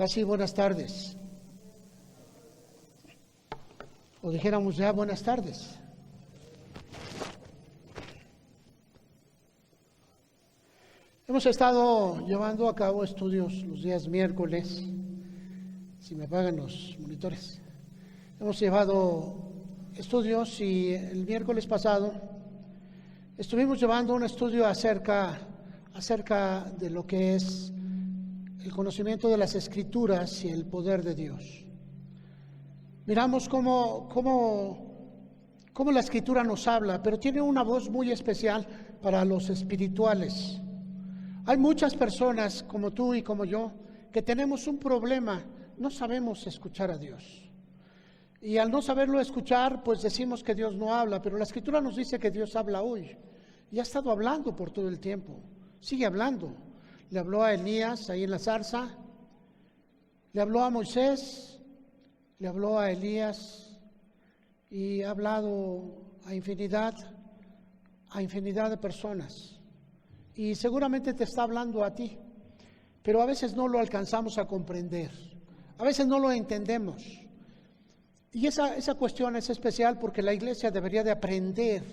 Ahora sí, buenas tardes. O dijéramos ya buenas tardes. Hemos estado llevando a cabo estudios los días miércoles, si me apagan los monitores. Hemos llevado estudios y el miércoles pasado estuvimos llevando un estudio acerca de lo que es el conocimiento de las Escrituras y el poder de Dios. Miramos cómo la Escritura nos habla, pero tiene una voz muy especial para los espirituales. Hay muchas personas como tú y como yo que tenemos un problema, no sabemos escuchar a Dios. Y al no saberlo escuchar, pues decimos que Dios no habla, pero la Escritura nos dice que Dios habla hoy. Y ha estado hablando por todo el tiempo, sigue hablando. Le habló a Elías ahí en la zarza, le habló a Moisés, le habló a Elías y ha hablado a infinidad de personas. Y seguramente te está hablando a ti, pero a veces no lo alcanzamos a comprender, a veces no lo entendemos. Y esa cuestión es especial porque la iglesia debería de aprender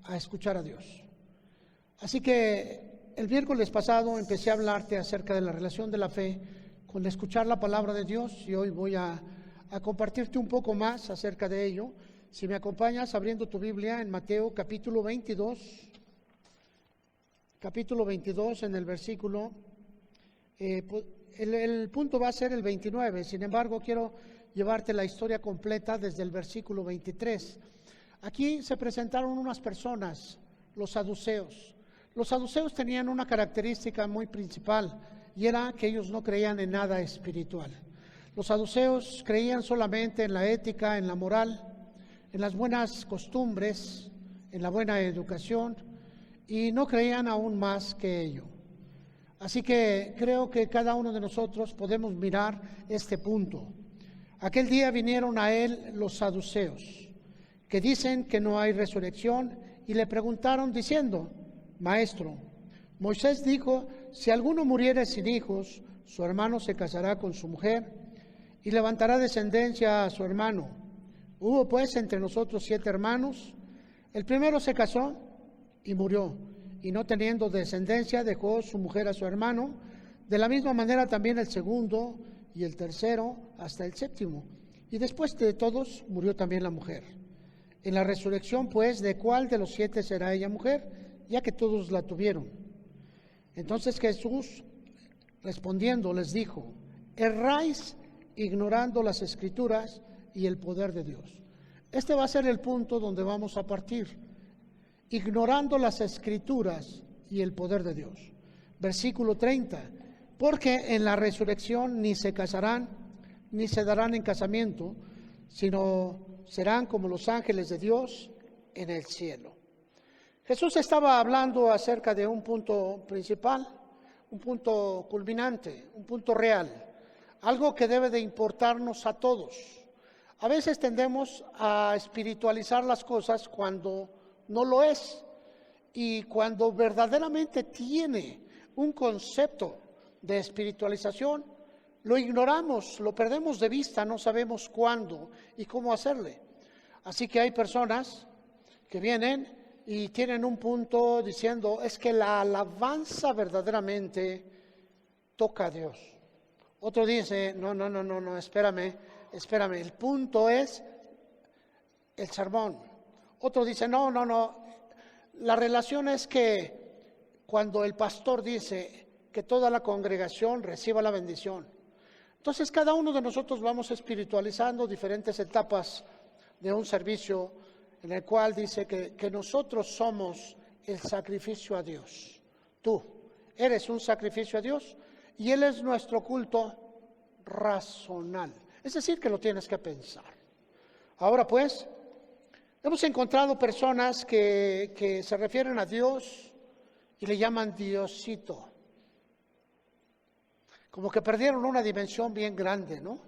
a escuchar a Dios. Así que el miércoles pasado empecé a hablarte acerca de la relación de la fe con escuchar la palabra de Dios y hoy voy a compartirte un poco más acerca de ello. Si me acompañas abriendo tu Biblia en Mateo capítulo 22 en el versículo, el punto va a ser el 29, sin embargo quiero llevarte la historia completa desde el versículo 23. Aquí se presentaron unas personas, los saduceos. Los saduceos tenían una característica muy principal y era que ellos no creían en nada espiritual. Los saduceos creían solamente en la ética, en la moral, en las buenas costumbres, en la buena educación y no creían aún más que ello. Así que creo que cada uno de nosotros podemos mirar este punto. Aquel día vinieron a él los saduceos, que dicen que no hay resurrección, y le preguntaron diciendo: Maestro, Moisés dijo, si alguno muriere sin hijos, su hermano se casará con su mujer y levantará descendencia a su hermano. Hubo pues entre nosotros 7 hermanos. El primero se casó y murió, y no teniendo descendencia dejó su mujer a su hermano. De la misma manera también el segundo y el tercero hasta el séptimo. Y después de todos murió también la mujer. En la resurrección, pues, ¿de cuál de los 7 será ella mujer? Ya que todos la tuvieron. Entonces Jesús, respondiendo, les dijo: erráis ignorando las Escrituras y el poder de Dios. Este va a ser el punto donde vamos a partir. Ignorando las Escrituras y el poder de Dios. Versículo 30. Porque en la resurrección ni se casarán, ni se darán en casamiento, sino serán como los ángeles de Dios en el cielo. Jesús estaba hablando acerca de un punto principal, un punto culminante, un punto real, algo que debe de importarnos a todos. A veces tendemos a espiritualizar las cosas cuando no lo es, y cuando verdaderamente tiene un concepto de espiritualización, lo ignoramos, lo perdemos de vista, no sabemos cuándo y cómo hacerle. Así que hay personas que vienen y tienen un punto diciendo: es que la alabanza verdaderamente toca a Dios. Otro dice: no, espérame, el punto es el sermón. Otro dice: no, la relación es que cuando el pastor dice que toda la congregación reciba la bendición. Entonces cada uno de nosotros vamos espiritualizando diferentes etapas de un servicio en el cual dice que nosotros somos el sacrificio a Dios. Tú eres un sacrificio a Dios y Él es nuestro culto racional. Es decir, que lo tienes que pensar. Ahora pues, hemos encontrado personas que se refieren a Dios y le llaman Diosito. Como que perdieron una dimensión bien grande, ¿no?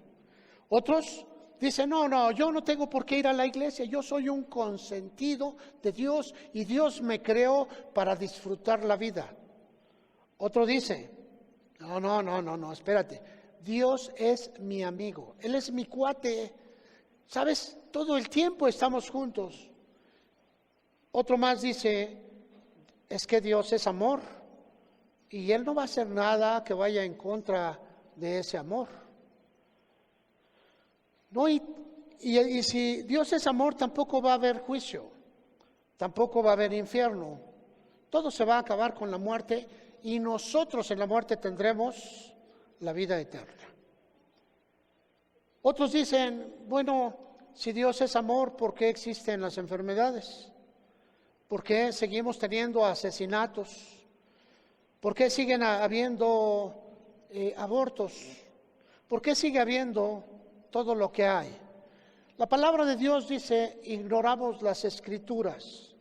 Otros dicen: no, yo no tengo por qué ir a la iglesia, yo soy un consentido de Dios y Dios me creó para disfrutar la vida. Otro dice: no, espérate, Dios es mi amigo, Él es mi cuate. ¿Sabes? Todo el tiempo estamos juntos. Otro más dice, es que Dios es amor y Él no va a hacer nada que vaya en contra de ese amor. No, y si Dios es amor, tampoco va a haber juicio, tampoco va a haber infierno. Todo se va a acabar con la muerte y nosotros en la muerte tendremos la vida eterna. Otros dicen, bueno, si Dios es amor, ¿por qué existen las enfermedades? ¿Por qué seguimos teniendo asesinatos? ¿Por qué siguen habiendo abortos? ¿Por qué sigue habiendo todo lo que hay? La palabra de Dios dice, ignoramos las Escrituras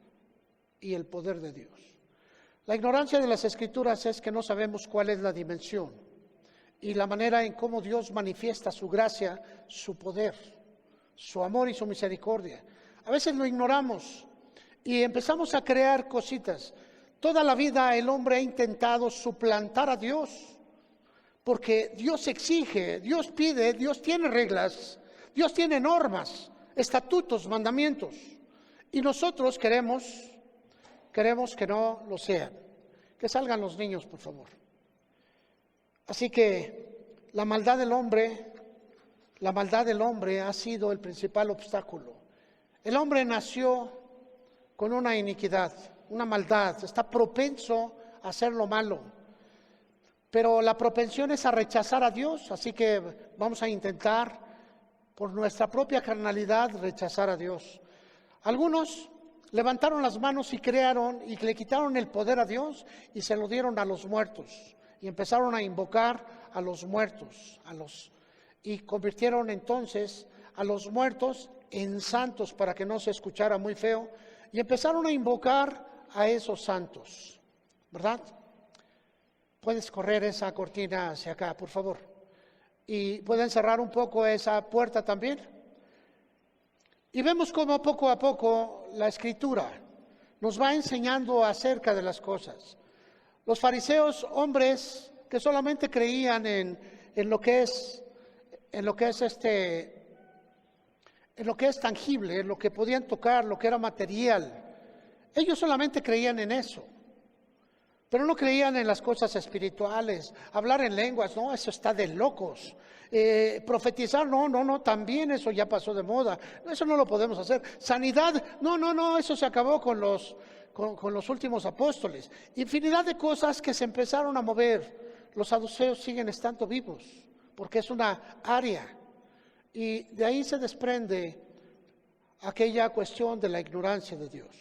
y el poder de Dios. La ignorancia de las Escrituras es que no sabemos cuál es la dimensión y la manera en cómo Dios manifiesta su gracia, su poder, su amor y su misericordia. A veces lo ignoramos y empezamos a crear cositas. Toda la vida el hombre ha intentado suplantar a Dios, porque Dios exige, Dios pide, Dios tiene reglas, Dios tiene normas, estatutos, mandamientos. Y nosotros queremos que no lo sean. Que salgan los niños, por favor. Así que la maldad del hombre ha sido el principal obstáculo. El hombre nació con una iniquidad, una maldad, está propenso a hacer lo malo. Pero la propensión es a rechazar a Dios, así que vamos a intentar por nuestra propia carnalidad rechazar a Dios. Algunos levantaron las manos y crearon y le quitaron el poder a Dios y se lo dieron a los muertos y empezaron a invocar a los muertos, y convirtieron entonces a los muertos en santos para que no se escuchara muy feo y empezaron a invocar a esos santos, ¿verdad? Puedes correr esa cortina hacia acá, por favor, y pueden cerrar un poco esa puerta también. Y vemos cómo poco a poco la Escritura nos va enseñando acerca de las cosas. Los fariseos, hombres que solamente creían en lo que es tangible, en lo que podían tocar, lo que era material. Ellos solamente creían en eso, pero no creían en las cosas espirituales. Hablar en lenguas, no, eso está de locos. Profetizar, no, también eso ya pasó de moda. Eso no lo podemos hacer. Sanidad, no, eso se acabó con los últimos apóstoles. Infinidad de cosas que se empezaron a mover. Los saduceos siguen estando vivos, porque es una área. Y de ahí se desprende aquella cuestión de la ignorancia de Dios.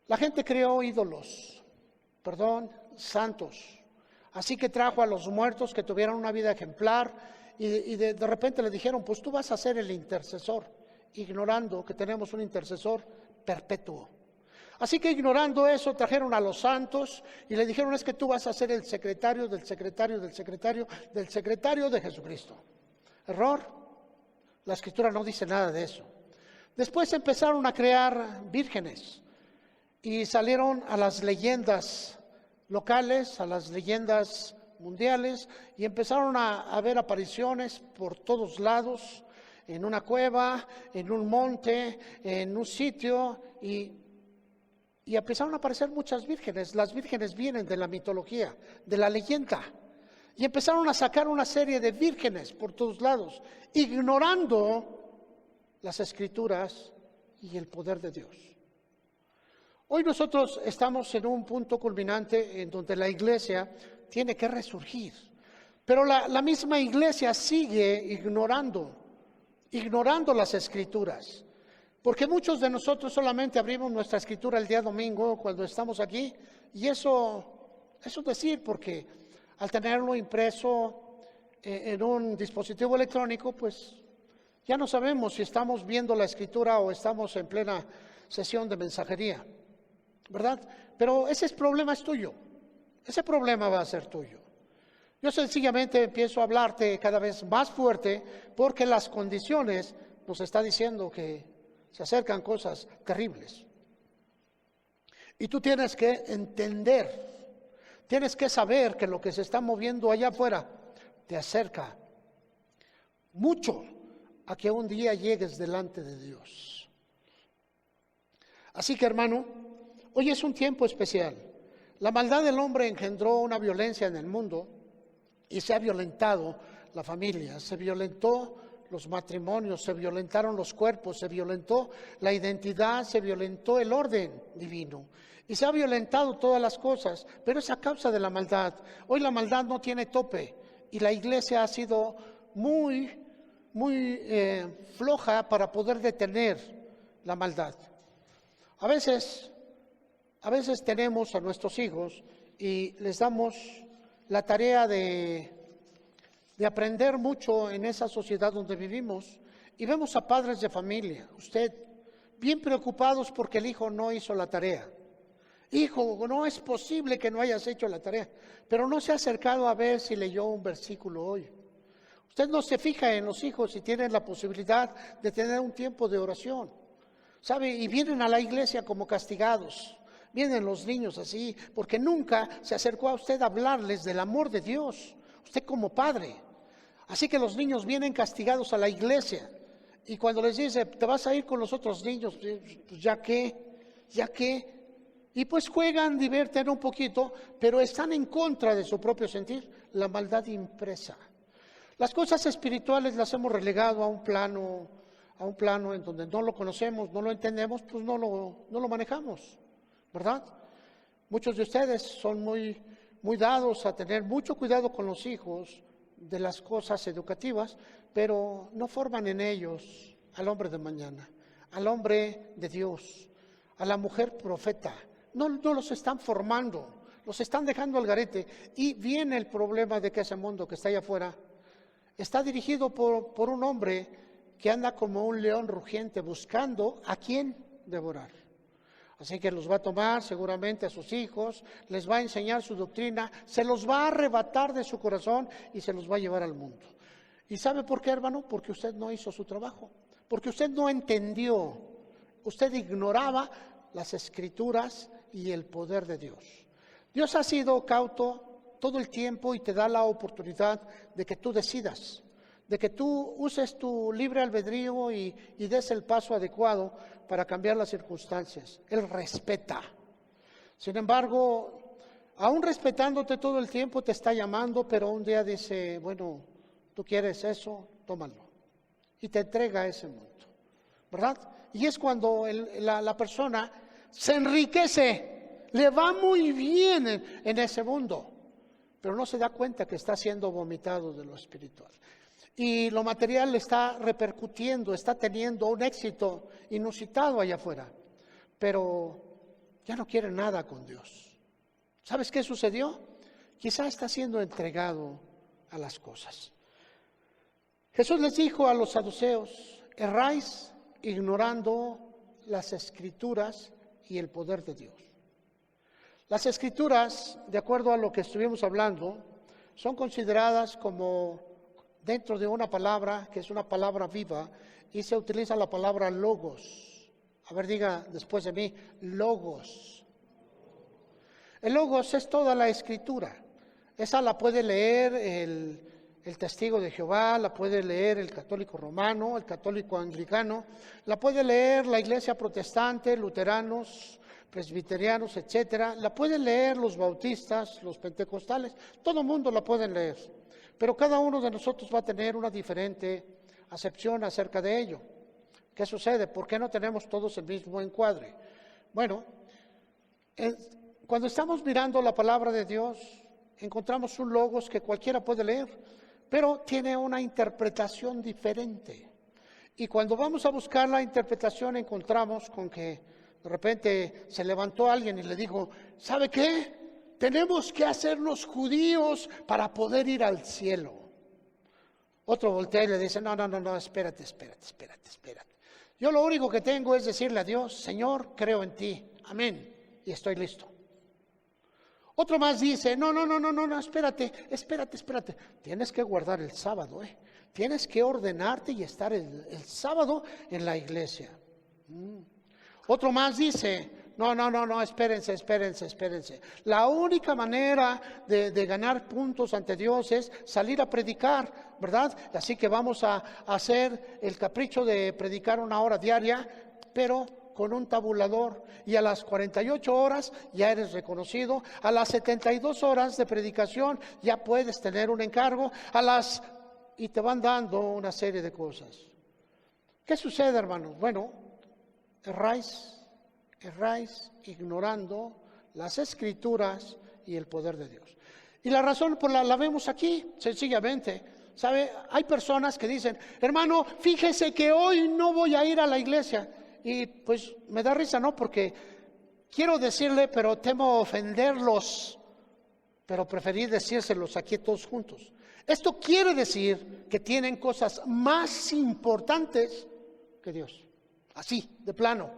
La gente creó ídolos, santos. Así que trajo a los muertos que tuvieran una vida ejemplar y de repente le dijeron, pues tú vas a ser el intercesor, ignorando que tenemos un intercesor perpetuo. Así que ignorando eso, trajeron a los santos y le dijeron, es que tú vas a ser el secretario del secretario del secretario del secretario de Jesucristo. Error. La Escritura no dice nada de eso. Después empezaron a crear vírgenes y salieron a las leyendas locales, a las leyendas mundiales, y empezaron a ver apariciones por todos lados, en una cueva, en un monte, en un sitio, y empezaron a aparecer muchas vírgenes. Las vírgenes vienen de la mitología, de la leyenda, y empezaron a sacar una serie de vírgenes por todos lados, ignorando las Escrituras y el poder de Dios. Hoy nosotros estamos en un punto culminante en donde la iglesia tiene que resurgir, pero la misma iglesia sigue ignorando las Escrituras, porque muchos de nosotros solamente abrimos nuestra Escritura el día domingo cuando estamos aquí, y eso es decir, porque al tenerlo impreso en un dispositivo electrónico, pues ya no sabemos si estamos viendo la Escritura o estamos en plena sesión de mensajería, ¿verdad? Pero ese problema es tuyo, ese problema va a ser tuyo. Yo sencillamente empiezo a hablarte cada vez más fuerte porque las condiciones nos está diciendo que se acercan cosas terribles. Y tú tienes que entender, tienes que saber que lo que se está moviendo allá afuera te acerca mucho a que un día llegues delante de Dios. Así que, hermano, hoy es un tiempo especial. La maldad del hombre engendró una violencia en el mundo y se ha violentado la familia, se violentó los matrimonios, se violentaron los cuerpos, se violentó la identidad, se violentó el orden divino y se ha violentado todas las cosas, pero es a causa de la maldad. Hoy la maldad no tiene tope y la iglesia ha sido muy floja para poder detener la maldad. A veces tenemos a nuestros hijos y les damos la tarea de aprender mucho en esa sociedad donde vivimos y vemos a padres de familia, usted, bien preocupados porque el hijo no hizo la tarea. Hijo, no es posible que no hayas hecho la tarea, pero no se ha acercado a ver si leyó un versículo hoy. Usted no se fija en los hijos si tienen la posibilidad de tener un tiempo de oración, ¿sabe? Y vienen a la iglesia como castigados. Vienen los niños así, porque nunca se acercó a usted a hablarles del amor de Dios, usted como padre. Así que los niños vienen castigados a la iglesia. Y cuando les dice, te vas a ir con los otros niños, pues ya qué. Y pues juegan, divierten un poquito, pero están en contra de su propio sentir, la maldad impresa. Las cosas espirituales las hemos relegado a un plano en donde no lo conocemos, no lo entendemos, pues no lo manejamos, ¿verdad? Muchos de ustedes son muy dados a tener mucho cuidado con los hijos de las cosas educativas, pero no forman en ellos al hombre de mañana, al hombre de Dios, a la mujer profeta. No los están formando, los están dejando al garete. Y viene el problema de que ese mundo que está allá afuera está dirigido por un hombre que anda como un león rugiente buscando a quién devorar. Así que los va a tomar seguramente a sus hijos, les va a enseñar su doctrina, se los va a arrebatar de su corazón y se los va a llevar al mundo. ¿Y sabe por qué, hermano? Porque usted no hizo su trabajo, porque usted no entendió, usted ignoraba las Escrituras y el poder de Dios. Dios ha sido cauto todo el tiempo y te da la oportunidad de que tú decidas, de que tú uses tu libre albedrío y des el paso adecuado para cambiar las circunstancias. Él respeta. Sin embargo, aún respetándote todo el tiempo, te está llamando, pero un día dice, bueno, tú quieres eso, tómalo. Y te entrega ese mundo, ¿verdad? Y es cuando la persona se enriquece, le va muy bien en ese mundo, pero no se da cuenta que está siendo vomitado de lo espiritual. Y lo material le está repercutiendo, está teniendo un éxito inusitado allá afuera, pero ya no quiere nada con Dios. ¿Sabes qué sucedió? Quizá está siendo entregado a las cosas. Jesús les dijo a los saduceos, erráis ignorando las Escrituras y el poder de Dios. Las Escrituras, de acuerdo a lo que estuvimos hablando, son consideradas como dentro de una palabra que es una palabra viva y se utiliza la palabra logos. A ver, diga después de mí, logos. El logos es toda la Escritura. Esa la puede leer el testigo de Jehová, la puede leer el católico romano, el católico anglicano, la puede leer la iglesia protestante, luteranos, presbiterianos, etcétera, la pueden leer los bautistas, los pentecostales, todo el mundo la pueden leer, pero cada uno de nosotros va a tener una diferente acepción acerca de ello. ¿Qué sucede? ¿Por qué no tenemos todos el mismo encuadre? Bueno, cuando estamos mirando la palabra de Dios, encontramos un logos que cualquiera puede leer, pero tiene una interpretación diferente. Y cuando vamos a buscar la interpretación, encontramos con que de repente se levantó alguien y le dijo, ¿sabe qué? Tenemos que hacernos judíos para poder ir al cielo. Otro voltea y le dice, no, espérate. Yo lo único que tengo es decirle a Dios, Señor, creo en ti, amén, y estoy listo. Otro más dice, no, espérate. Tienes que guardar el sábado, Tienes que ordenarte y estar el sábado en la iglesia. Otro más dice, No, espérense. La única manera de ganar puntos ante Dios es salir a predicar, ¿verdad? Así que vamos a hacer el capricho de predicar 1 hora diaria, pero con un tabulador, y a las 48 horas ya eres reconocido, a las 72 horas de predicación ya puedes tener un encargo, y te van dando una serie de cosas. ¿Qué sucede, hermanos? Bueno, erráis ignorando las Escrituras y el poder de Dios. Y la razón por la vemos aquí, sencillamente. ¿Sabe? Hay personas que dicen, hermano, fíjese que hoy no voy a ir a la iglesia. Y pues me da risa, ¿no? Porque quiero decirle, pero temo ofenderlos, pero preferí decírselos aquí todos juntos. Esto quiere decir que tienen cosas más importantes que Dios. Así, de plano.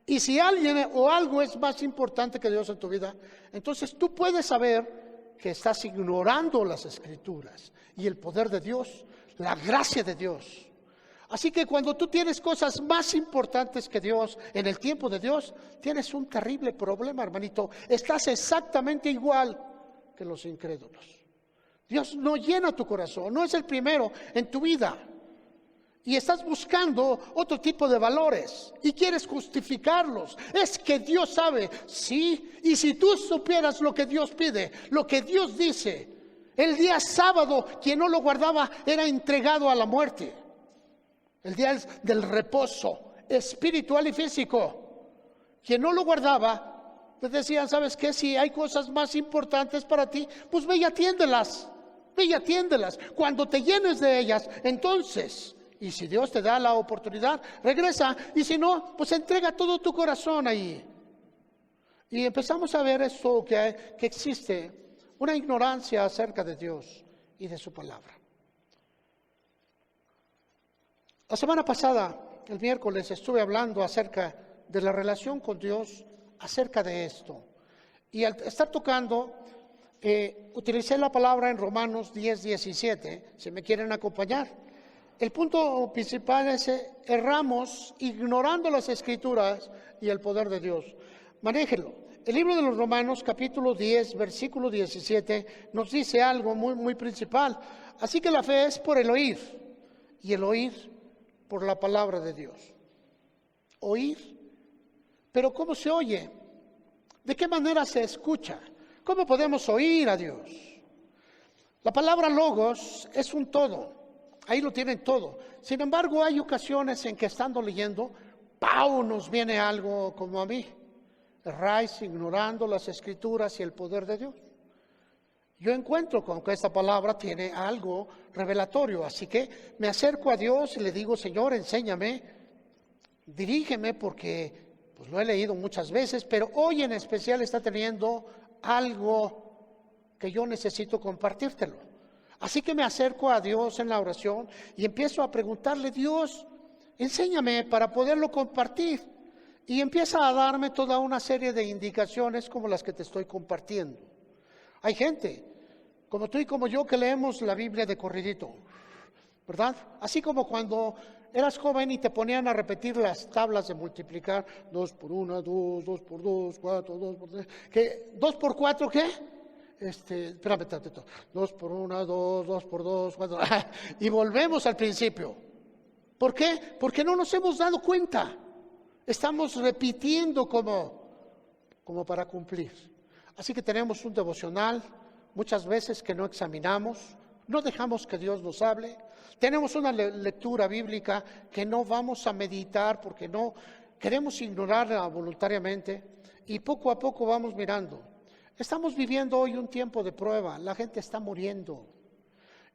Y si alguien o algo es más importante que Dios en tu vida, entonces tú puedes saber que estás ignorando las Escrituras y el poder de Dios, la gracia de Dios. Así que cuando tú tienes cosas más importantes que Dios en el tiempo de Dios, tienes un terrible problema, hermanito. Estás exactamente igual que los incrédulos. Dios no llena tu corazón, no es el primero en tu vida. Y estás buscando otro tipo de valores y quieres justificarlos. Es que Dios sabe, sí. Y si tú supieras lo que Dios pide, lo que Dios dice, el día sábado quien no lo guardaba era entregado a la muerte. El día del reposo espiritual y físico. Quien no lo guardaba, te decían, ¿sabes qué? Si hay cosas más importantes para ti, pues ve y atiéndelas. Ve y atiéndelas. Cuando te llenes de ellas, entonces... Y si Dios te da la oportunidad, regresa. Y si no, pues entrega todo tu corazón ahí. Y empezamos a ver esto que existe, una ignorancia acerca de Dios y de su palabra. La semana pasada, el miércoles, estuve hablando acerca de la relación con Dios, acerca de esto. Y al estar tocando, utilicé la palabra en Romanos 10:17, si me quieren acompañar. El punto principal es erramos ignorando las Escrituras y el poder de Dios. Manéjelo. El libro de los Romanos, capítulo 10, versículo 17, nos dice algo muy principal. Así que la fe es por el oír, y el oír por la palabra de Dios. Oír. Pero ¿cómo se oye? ¿De qué manera se escucha? ¿Cómo podemos oír a Dios? La palabra logos es un todo. Ahí lo tienen todo. Sin embargo, hay ocasiones en que estando leyendo, ¡pau!, nos viene algo como a mí. Erráis ignorando las Escrituras y el poder de Dios. Yo encuentro con que esta palabra tiene algo revelatorio, así que me acerco a Dios y le digo, Señor, enséñame, dirígeme, porque pues lo he leído muchas veces, pero hoy en especial está teniendo algo que yo necesito compartírtelo. Así que me acerco a Dios en la oración y empiezo a preguntarle, Dios, enséñame para poderlo compartir. Y empieza a darme toda una serie de indicaciones como las que te estoy compartiendo. Hay gente, como tú y como yo, que leemos la Biblia de corridito, ¿verdad? Así como cuando eras joven y te ponían a repetir las tablas de multiplicar, 2 por 1, 2, 2 por 2, 4, 2 por 3, ¿qué? ¿2 por 4 qué? Espérame tantito, 2 por 1, 2, 2 por 2, 4, y volvemos al principio. ¿Por qué? Porque no nos hemos dado cuenta. Estamos repitiendo como para cumplir. Así que tenemos un devocional, muchas veces que no examinamos, no dejamos que Dios nos hable. Tenemos una lectura bíblica que no vamos a meditar porque no queremos ignorarla voluntariamente, y poco a poco vamos mirando. Estamos viviendo hoy un tiempo de prueba, la gente está muriendo.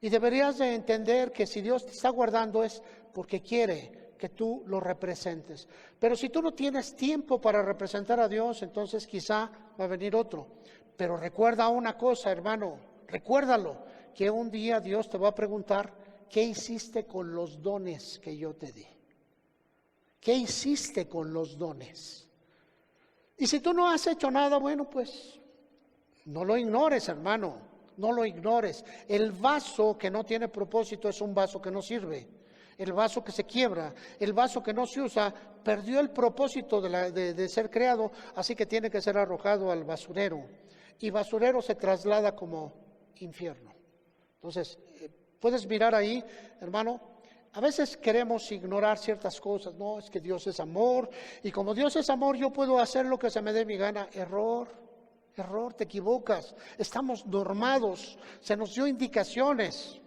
Y deberías de entender que si Dios te está guardando es porque quiere que tú lo representes. Pero si tú no tienes tiempo para representar a Dios, entonces quizá va a venir otro. Pero recuerda una cosa, hermano, recuérdalo, que un día Dios te va a preguntar, ¿qué hiciste con los dones que yo te di? ¿Qué hiciste con los dones? Y si tú no has hecho nada, bueno, pues no lo ignores, hermano, no lo ignores. El vaso que no tiene propósito es un vaso que no sirve. el vaso que se quiebra, el vaso que no se usa, perdió el propósito de ser creado, así que tiene que ser arrojado al basurero. Y basurero se traslada como infierno. Entonces, puedes mirar ahí, hermano, a veces queremos ignorar ciertas cosas. No, es que Dios es amor, y como Dios es amor, yo puedo hacer lo que se me dé mi gana. Error, te equivocas. Estamos normados, se nos dio indicaciones.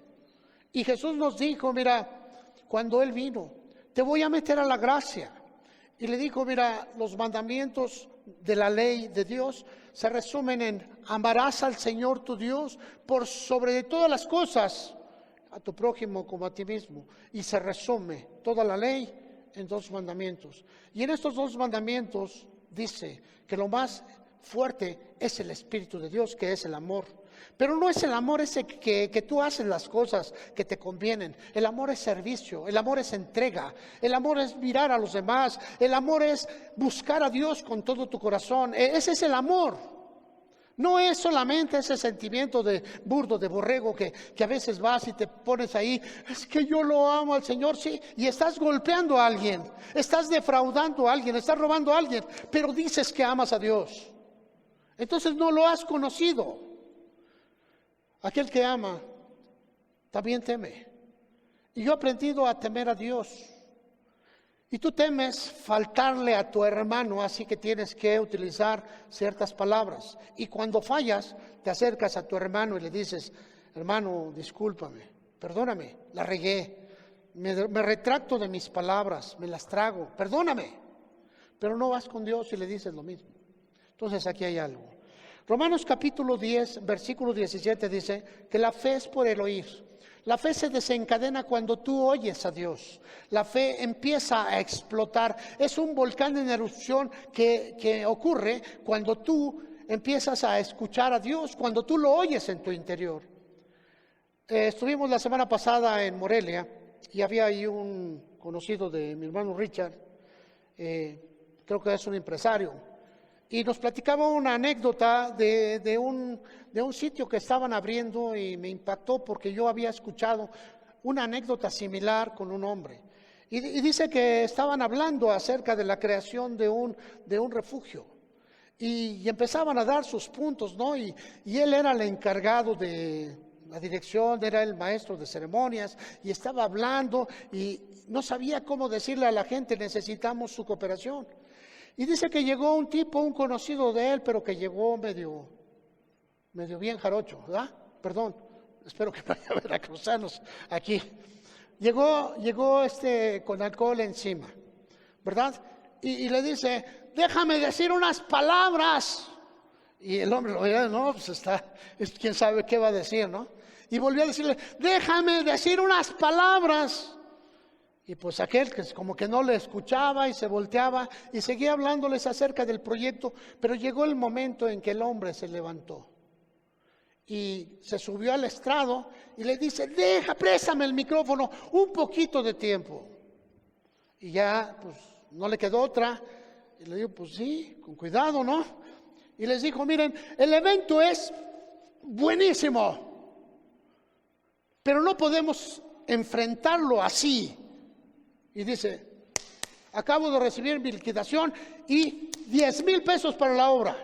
Y Jesús nos dijo, mira, cuando Él vino, te voy a meter a la gracia. Y le dijo, mira, los mandamientos de la ley de Dios se resumen en: amarás al Señor tu Dios por sobre todas las cosas, a tu prójimo como a ti mismo. Y se resume toda la ley en 2 mandamientos. Y en estos 2 mandamientos dice que lo más fuerte es el Espíritu de Dios, que es el amor. Pero no es el amor ese que tú haces las cosas que te convienen. El amor es servicio, el amor es entrega, el amor es mirar a los demás, el amor es buscar a Dios con todo tu corazón. Ese es el amor. No es solamente ese sentimiento de burdo, de borrego, que a veces vas y te pones ahí: es que yo lo amo al Señor, sí, y estás golpeando a alguien, estás defraudando a alguien, estás robando a alguien, pero dices que amas a Dios. Entonces no lo has conocido. Aquel que ama también teme. Y yo he aprendido a temer a Dios. Y tú temes faltarle a tu hermano, así que tienes que utilizar ciertas palabras. Y cuando fallas, te acercas a tu hermano y le dices: hermano, discúlpame, perdóname, la regué, me retracto de mis palabras, me las trago, perdóname. Pero no vas con Dios y le dices lo mismo. Entonces aquí hay algo. Romanos capítulo 10, versículo 17 dice que la fe es por el oír. La fe se desencadena cuando tú oyes a Dios. La fe empieza a explotar. Es un volcán en erupción que ocurre cuando tú empiezas a escuchar a Dios, cuando tú lo oyes en tu interior. Estuvimos la semana pasada en Morelia y había ahí un conocido de mi hermano Richard, creo que es un empresario. Y nos platicaba una anécdota de un sitio que estaban abriendo, y me impactó porque yo había escuchado una anécdota similar con un hombre. Y dice que estaban hablando acerca de la creación de un refugio. Y empezaban a dar sus puntos, ¿no? Y él era el encargado de la dirección, era el maestro de ceremonias, y estaba hablando y no sabía cómo decirle a la gente: necesitamos su cooperación. Y dice que llegó un tipo, un conocido de él, pero que llegó medio bien jarocho, ¿verdad? Perdón, espero que no haya veracruzanos aquí. Llegó con alcohol encima, ¿verdad? Y le dice: déjame decir unas palabras. Y el hombre lo veía: no, pues quién sabe qué va a decir, ¿no? Y volvió a decirle: déjame decir unas palabras. Y pues aquel que como que no le escuchaba y se volteaba y seguía hablándoles acerca del proyecto, pero llegó el momento en que el hombre se levantó y se subió al estrado y le dice: préstame el micrófono un poquito de tiempo. Y ya pues no le quedó otra, y le digo: pues sí, con cuidado, ¿no? Y les dijo: miren, el evento es buenísimo, pero no podemos enfrentarlo así. Y dice: acabo de recibir mi liquidación y 10,000 pesos para la obra.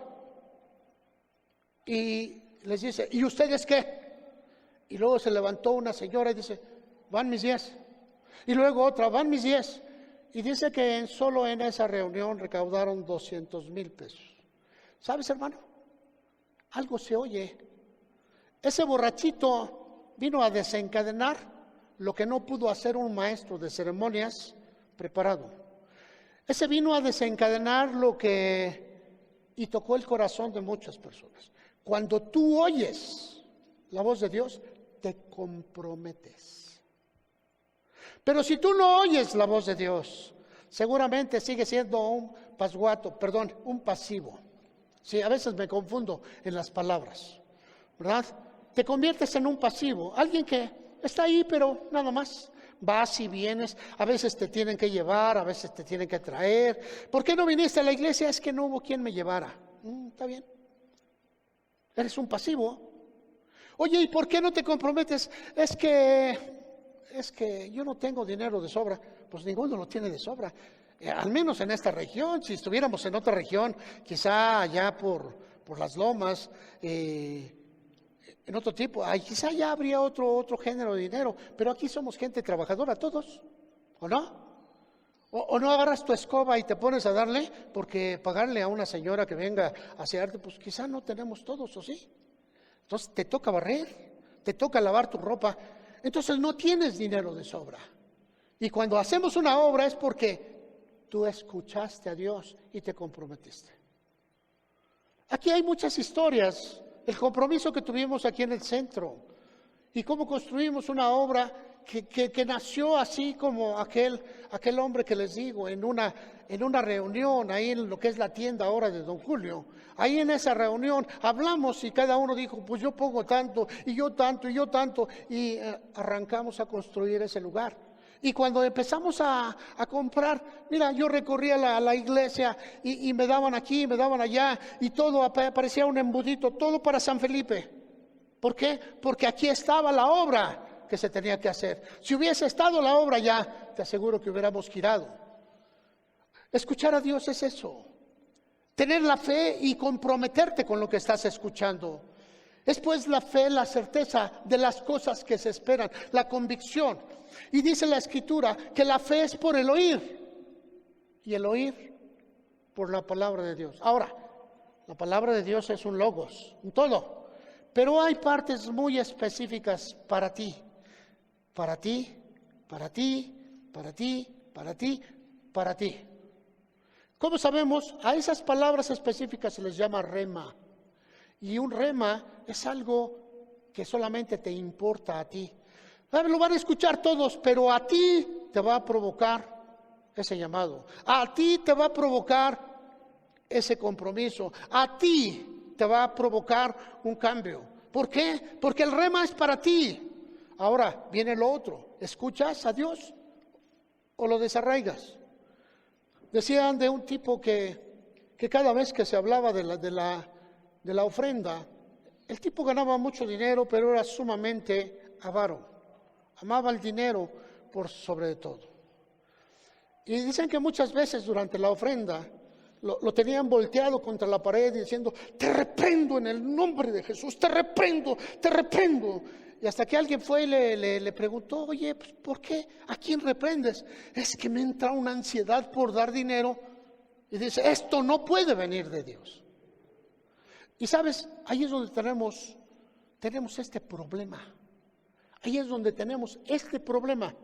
Y les dice: ¿y ustedes qué? Y luego se levantó una señora y dice: van mis 10. Y luego otra: van mis 10. Y dice que solo en esa reunión recaudaron 200,000 pesos. ¿Sabes, hermano? Algo se oye. Ese borrachito vino a desencadenar lo que no pudo hacer un maestro de ceremonias preparado. Ese vino a desencadenar y tocó el corazón de muchas personas. Cuando tú oyes la voz de Dios, te comprometes. Pero si tú no oyes la voz de Dios, seguramente sigue siendo un pasivo. Sí, a veces me confundo en las palabras, ¿verdad? Te conviertes en un pasivo, alguien que está ahí, pero nada más. Vas y vienes, a veces te tienen que llevar, a veces te tienen que traer. ¿Por qué no viniste a la iglesia? Es que no hubo quien me llevara. Está bien. Eres un pasivo. Oye, ¿y por qué no te comprometes? Es que es que yo no tengo dinero de sobra. Pues ninguno lo tiene de sobra. Al menos en esta región. Si estuviéramos en otra región, quizá allá por las lomas, en otro tipo, quizá ya habría otro género de dinero. Pero aquí somos gente trabajadora todos, ¿o no? O no agarras tu escoba y te pones a darle, porque pagarle a una señora que venga a asearte, pues quizá no tenemos todos, ¿o sí? Entonces te toca barrer, te toca lavar tu ropa, entonces no tienes dinero de sobra. Y cuando hacemos una obra es porque tú escuchaste a Dios y te comprometiste. Aquí hay muchas historias, el compromiso que tuvimos aquí en el centro y cómo construimos una obra que nació así como aquel hombre que les digo, en una reunión ahí en lo que es la tienda ahora de Don Julio. Ahí en esa reunión hablamos y cada uno dijo, pues yo pongo tanto, y yo tanto, y yo tanto, y arrancamos a construir ese lugar. Y cuando empezamos a comprar, mira, yo recorría la iglesia y me daban aquí, me daban allá, y todo parecía un embudito, todo para San Felipe. ¿Por qué? Porque aquí estaba la obra que se tenía que hacer. Si hubiese estado la obra ya, te aseguro que hubiéramos girado. Escuchar a Dios es eso. Tener la fe y comprometerte con lo que estás escuchando. Es pues la fe, la certeza de las cosas que se esperan, la convicción. Y dice la Escritura que la fe es por el oír y el oír por la palabra de Dios. Ahora, la palabra de Dios es un logos, un todo. Pero hay partes muy específicas para ti. Para ti, para ti, para ti, para ti, para ti. ¿Cómo sabemos? A esas palabras específicas se les llama rema. Y un rema es algo que solamente te importa a ti. Lo van a escuchar todos, pero a ti te va a provocar ese llamado. A ti te va a provocar ese compromiso. A ti te va a provocar un cambio. ¿Por qué? Porque el rema es para ti. Ahora viene lo otro. ¿Escuchas a Dios o lo desarraigas? Decían de un tipo que cada vez que se hablaba de la ofrenda, el tipo ganaba mucho dinero, pero era sumamente avaro. Amaba el dinero por sobre todo. Y dicen que muchas veces durante la ofrenda lo tenían volteado contra la pared diciendo, te reprendo en el nombre de Jesús, te reprendo, te reprendo. Y hasta que alguien fue y le preguntó, oye, pues, ¿por qué? ¿A quién reprendes? Es que me entra una ansiedad por dar dinero. Y dice, esto no puede venir de Dios. Y sabes, ahí es donde tenemos este problema. Ahí es donde tenemos este problema.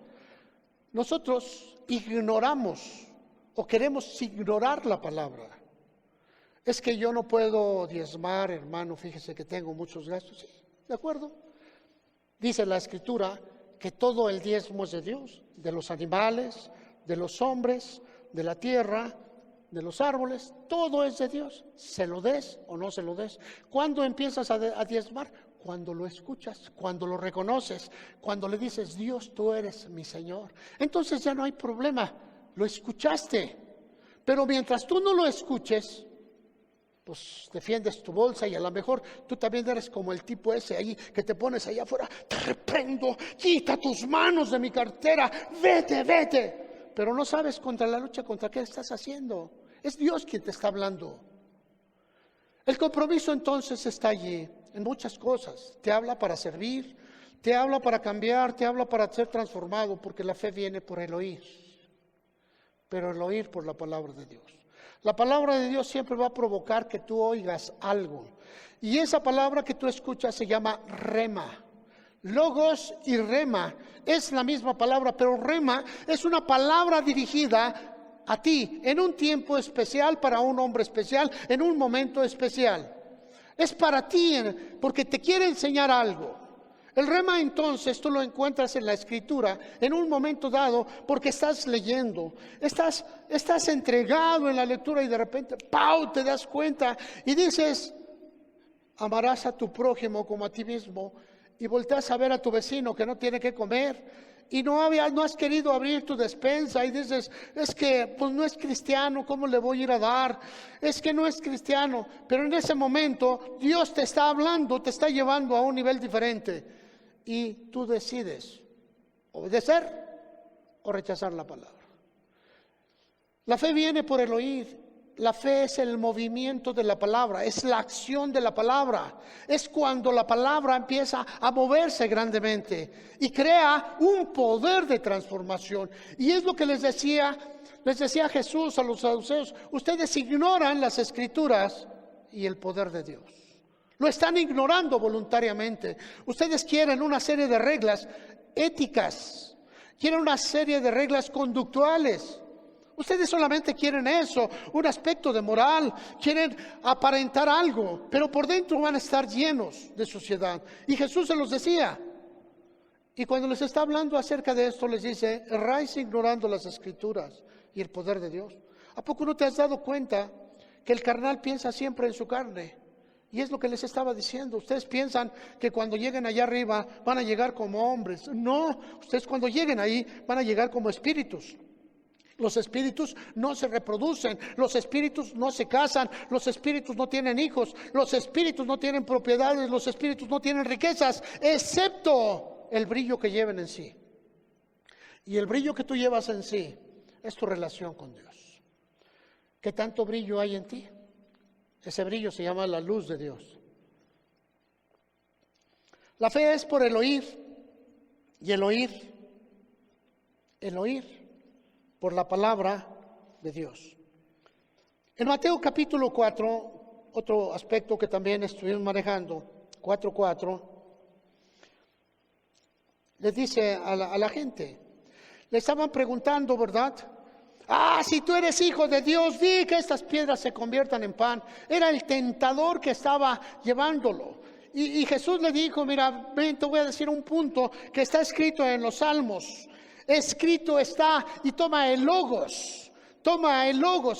Nosotros ignoramos o queremos ignorar la palabra. Es que yo no puedo diezmar, hermano, fíjese que tengo muchos gastos. Sí, ¿de acuerdo? Dice la Escritura que todo el diezmo es de Dios, de los animales, de los hombres, de la tierra, de los árboles, todo es de Dios. Se lo des o no se lo des. ¿Cuándo empiezas a diezmar? Cuando lo escuchas, cuando lo reconoces, cuando le dices, Dios, tú eres mi Señor. Entonces ya no hay problema, lo escuchaste. Pero mientras tú no lo escuches, pues defiendes tu bolsa y a lo mejor tú también eres como el tipo ese ahí que te pones allá afuera, te reprendo, quita tus manos de mi cartera, vete, vete. Pero no sabes contra la lucha, contra qué estás haciendo. Es Dios quien te está hablando. El compromiso entonces está allí en muchas cosas. Te habla para servir, te habla para cambiar, te habla para ser transformado, porque la fe viene por el oír, pero el oír por la palabra de Dios. La palabra de Dios siempre va a provocar que tú oigas algo. Y esa palabra que tú escuchas se llama rema. Logos y rema es la misma palabra, pero rema es una palabra dirigida a ti en un tiempo especial, para un hombre especial, en un momento especial. Es para ti porque te quiere enseñar algo. El rema entonces tú lo encuentras en la Escritura en un momento dado porque estás leyendo, estás entregado en la lectura y de repente ¡pau!, te das cuenta y dices, amarás a tu prójimo como a ti mismo, y volteas a ver a tu vecino que no tiene que comer y no has querido abrir tu despensa y dices, es que pues no es cristiano, ¿cómo le voy a ir a dar? Es que no es cristiano, pero en ese momento Dios te está hablando, te está llevando a un nivel diferente. Y tú decides obedecer o rechazar la palabra. La fe viene por el oír. La fe es el movimiento de la palabra, es la acción de la palabra. Es cuando la palabra empieza a moverse grandemente y crea un poder de transformación. Y es lo que les decía Jesús a los saduceos: ustedes ignoran las Escrituras y el poder de Dios. Lo están ignorando voluntariamente. Ustedes quieren una serie de reglas éticas, quieren una serie de reglas conductuales. Ustedes solamente quieren eso, un aspecto de moral, quieren aparentar algo, pero por dentro van a estar llenos de suciedad. Y Jesús se los decía. Y cuando les está hablando acerca de esto, les dice: erráis ignorando las Escrituras y el poder de Dios. ¿A poco no te has dado cuenta que el carnal piensa siempre en su carne? Y es lo que les estaba diciendo. Ustedes piensan que cuando lleguen allá arriba van a llegar como hombres. No, ustedes cuando lleguen ahí van a llegar como espíritus. Los espíritus no se reproducen, los espíritus no se casan, los espíritus no tienen hijos, los espíritus no tienen propiedades, los espíritus no tienen riquezas, excepto el brillo que lleven en sí. Y el brillo que tú llevas en sí es tu relación con Dios. ¿Qué tanto brillo hay en ti? Ese brillo se llama la luz de Dios. La fe es por el oír, y el oír por la palabra de Dios. En Mateo capítulo 4, otro aspecto que también estuvimos manejando, 4:4, les dice a la gente, le estaban preguntando, ¿verdad? Si tú eres hijo de Dios, di que estas piedras se conviertan en pan. Era el tentador que estaba llevándolo. Y Jesús le dijo: mira, ven, te voy a decir un punto que está escrito en los Salmos. Escrito está, y toma el logos,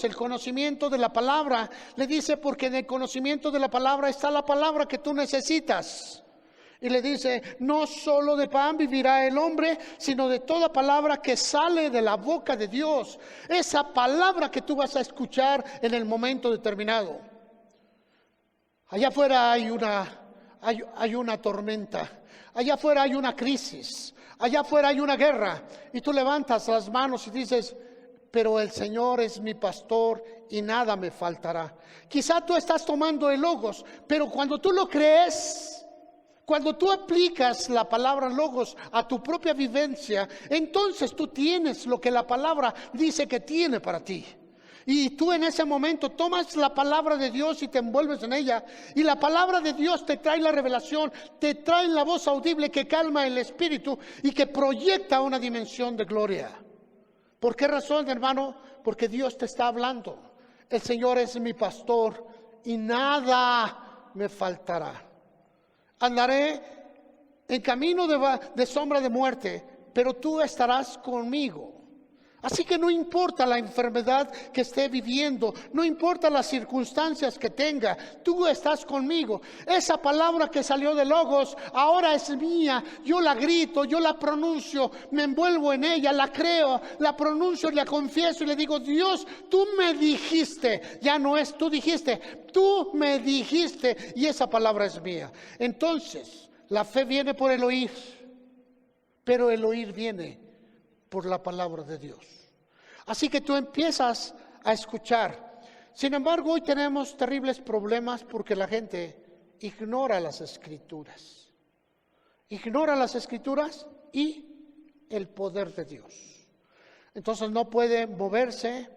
el conocimiento de la palabra. Le dice: porque en el conocimiento de la palabra está la palabra que tú necesitas. Y le dice: no solo de pan vivirá el hombre, sino de toda palabra que sale de la boca de Dios. Esa palabra que tú vas a escuchar en el momento determinado. Allá afuera hay una tormenta, allá afuera hay una crisis, allá afuera hay una guerra, y tú levantas las manos y dices: pero el Señor es mi pastor y nada me faltará. Quizá tú estás tomando el logos, pero cuando tú lo crees, cuando tú aplicas la palabra logos a tu propia vivencia, entonces tú tienes lo que la palabra dice que tiene para ti. Y tú en ese momento tomas la palabra de Dios y te envuelves en ella. Y la palabra de Dios te trae la revelación, te trae la voz audible que calma el espíritu y que proyecta una dimensión de gloria. ¿Por qué razón, hermano? Porque Dios te está hablando. El Señor es mi pastor y nada me faltará. Andaré en camino de sombra de muerte, pero tú estarás conmigo. Así que no importa la enfermedad que esté viviendo, no importa las circunstancias que tenga, tú estás conmigo. Esa palabra que salió de Logos ahora es mía, yo la grito, yo la pronuncio, me envuelvo en ella, la creo, la pronuncio, la confieso y le digo: Dios, tú me dijiste, ya no es tú dijiste, tú me dijiste, y esa palabra es mía. Entonces, la fe viene por el oír, pero el oír viene por la palabra de Dios. Así que tú empiezas a escuchar. Sin embargo, hoy tenemos terribles problemas porque la gente ignora las Escrituras. Ignora las Escrituras y el poder de Dios. Entonces no puede moverse,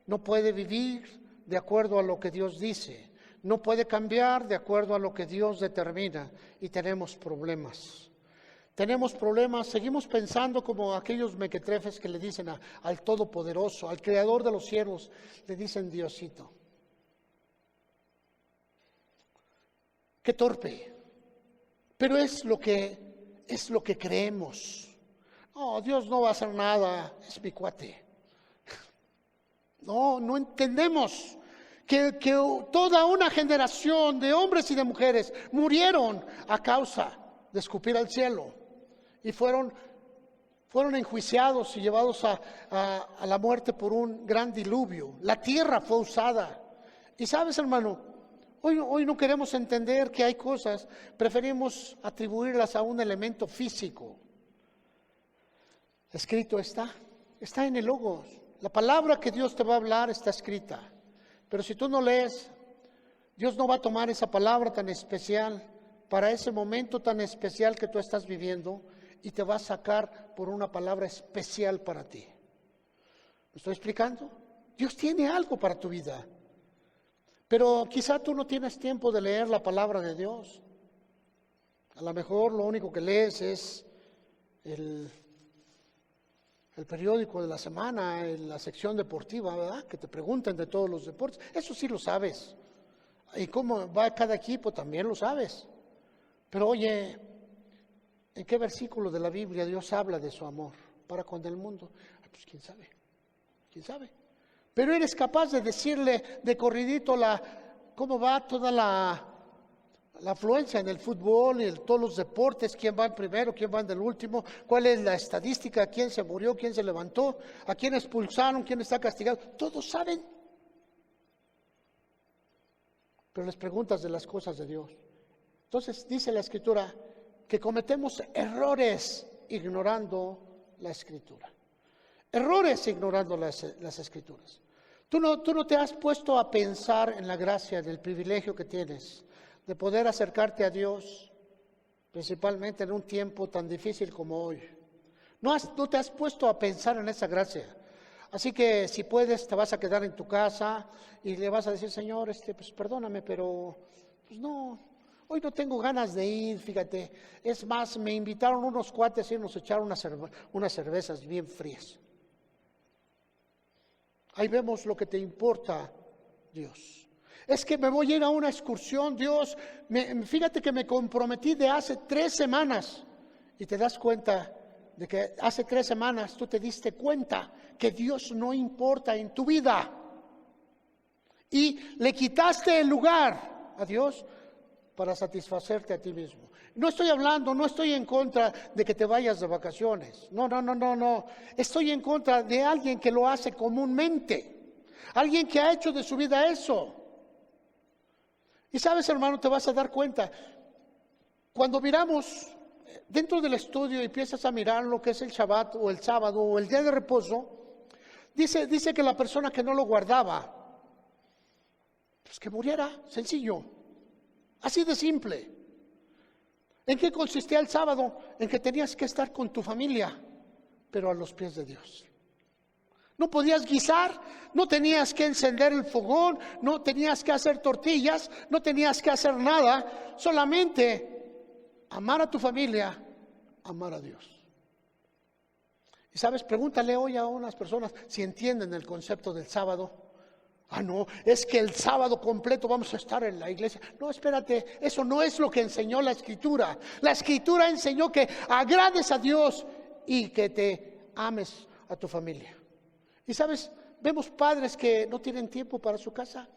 no puede vivir de acuerdo a lo que Dios dice, no puede cambiar de acuerdo a lo que Dios determina, y tenemos problemas. Tenemos problemas, seguimos pensando como aquellos mequetrefes que le dicen al Todopoderoso, al Creador de los cielos, le dicen Diosito. Qué torpe, pero es lo que creemos. No, Dios no va a hacer nada, es mi cuate. No entendemos que toda una generación de hombres y de mujeres murieron a causa de escupir al cielo. Y fueron enjuiciados y llevados a la muerte por un gran diluvio. La tierra fue usada. Y sabes, hermano, hoy no queremos entender que hay cosas, preferimos atribuirlas a un elemento físico. Escrito está en el Logos. La palabra que Dios te va a hablar está escrita. Pero si tú no lees, Dios no va a tomar esa palabra tan especial para ese momento tan especial que tú estás viviendo y te va a sacar por una palabra especial para ti. ¿Me estoy explicando? Dios tiene algo para tu vida, pero quizá tú no tienes tiempo de leer la palabra de Dios. A lo mejor lo único que lees es el periódico de la semana, en la sección deportiva, ¿verdad? Que te preguntan de todos los deportes. Eso sí lo sabes. Y cómo va cada equipo también lo sabes. Pero oye, ¿en qué versículo de la Biblia Dios habla de su amor para con el mundo? Pues quién sabe, quién sabe. Pero eres capaz de decirle de corridito cómo va toda la afluencia en el fútbol y en todos los deportes, quién va en primero, quién va en el último, cuál es la estadística, quién se murió, quién se levantó, a quién expulsaron, quién está castigado. Todos saben. Pero les preguntas de las cosas de Dios. Entonces dice la Escritura que cometemos errores ignorando la Escritura. Errores ignorando las Escrituras. Tú no te has puesto a pensar en la gracia, en el privilegio que tienes de poder acercarte a Dios, principalmente en un tiempo tan difícil como hoy. No te has puesto a pensar en esa gracia. Así que si puedes, te vas a quedar en tu casa y le vas a decir, Señor, pues perdóname, pero pues no, hoy no tengo ganas de ir, fíjate. Es más, me invitaron unos cuates y nos echaron unas cervezas bien frías. Ahí vemos lo que te importa, Dios. Es que me voy a ir a una excursión, Dios. Fíjate que me comprometí de hace 3 semanas. Y te das cuenta de que hace 3 semanas tú te diste cuenta que Dios no importa en tu vida. Y le quitaste el lugar a Dios para satisfacerte a ti mismo. No estoy en contra de que te vayas de vacaciones. No. Estoy en contra de alguien que lo hace comúnmente. Alguien que ha hecho de su vida eso. Y sabes, hermano, te vas a dar cuenta. Cuando miramos dentro del estudio y empiezas a mirar lo que es el Shabbat o el sábado o el día de reposo, dice que la persona que no lo guardaba, pues que muriera, sencillo. Así de simple. ¿En qué consistía el sábado? En que tenías que estar con tu familia, pero a los pies de Dios. No podías guisar, no tenías que encender el fogón, no tenías que hacer tortillas, no tenías que hacer nada, solamente amar a tu familia, amar a Dios. Y sabes, pregúntale hoy a unas personas si entienden el concepto del sábado. No, es que el sábado completo vamos a estar en la iglesia. No, espérate, eso no es lo que enseñó la Escritura. La Escritura enseñó que agrades a Dios y que te ames a tu familia. Y sabes, vemos padres que no tienen tiempo para su casa.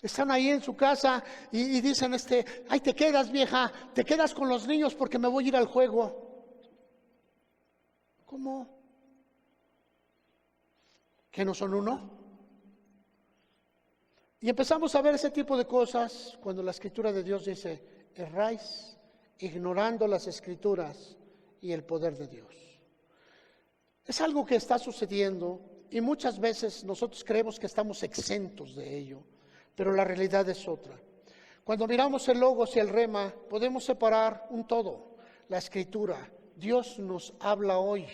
Están ahí en su casa y dicen, ay, te quedas, vieja, te quedas con los niños porque me voy a ir al juego. ¿Cómo? ¿Que no son uno? Y empezamos a ver ese tipo de cosas cuando la Escritura de Dios dice, erráis ignorando las Escrituras y el poder de Dios. Es algo que está sucediendo y muchas veces nosotros creemos que estamos exentos de ello, pero la realidad es otra. Cuando miramos el Logos y el Rema, podemos separar un todo, la Escritura. Dios nos habla hoy,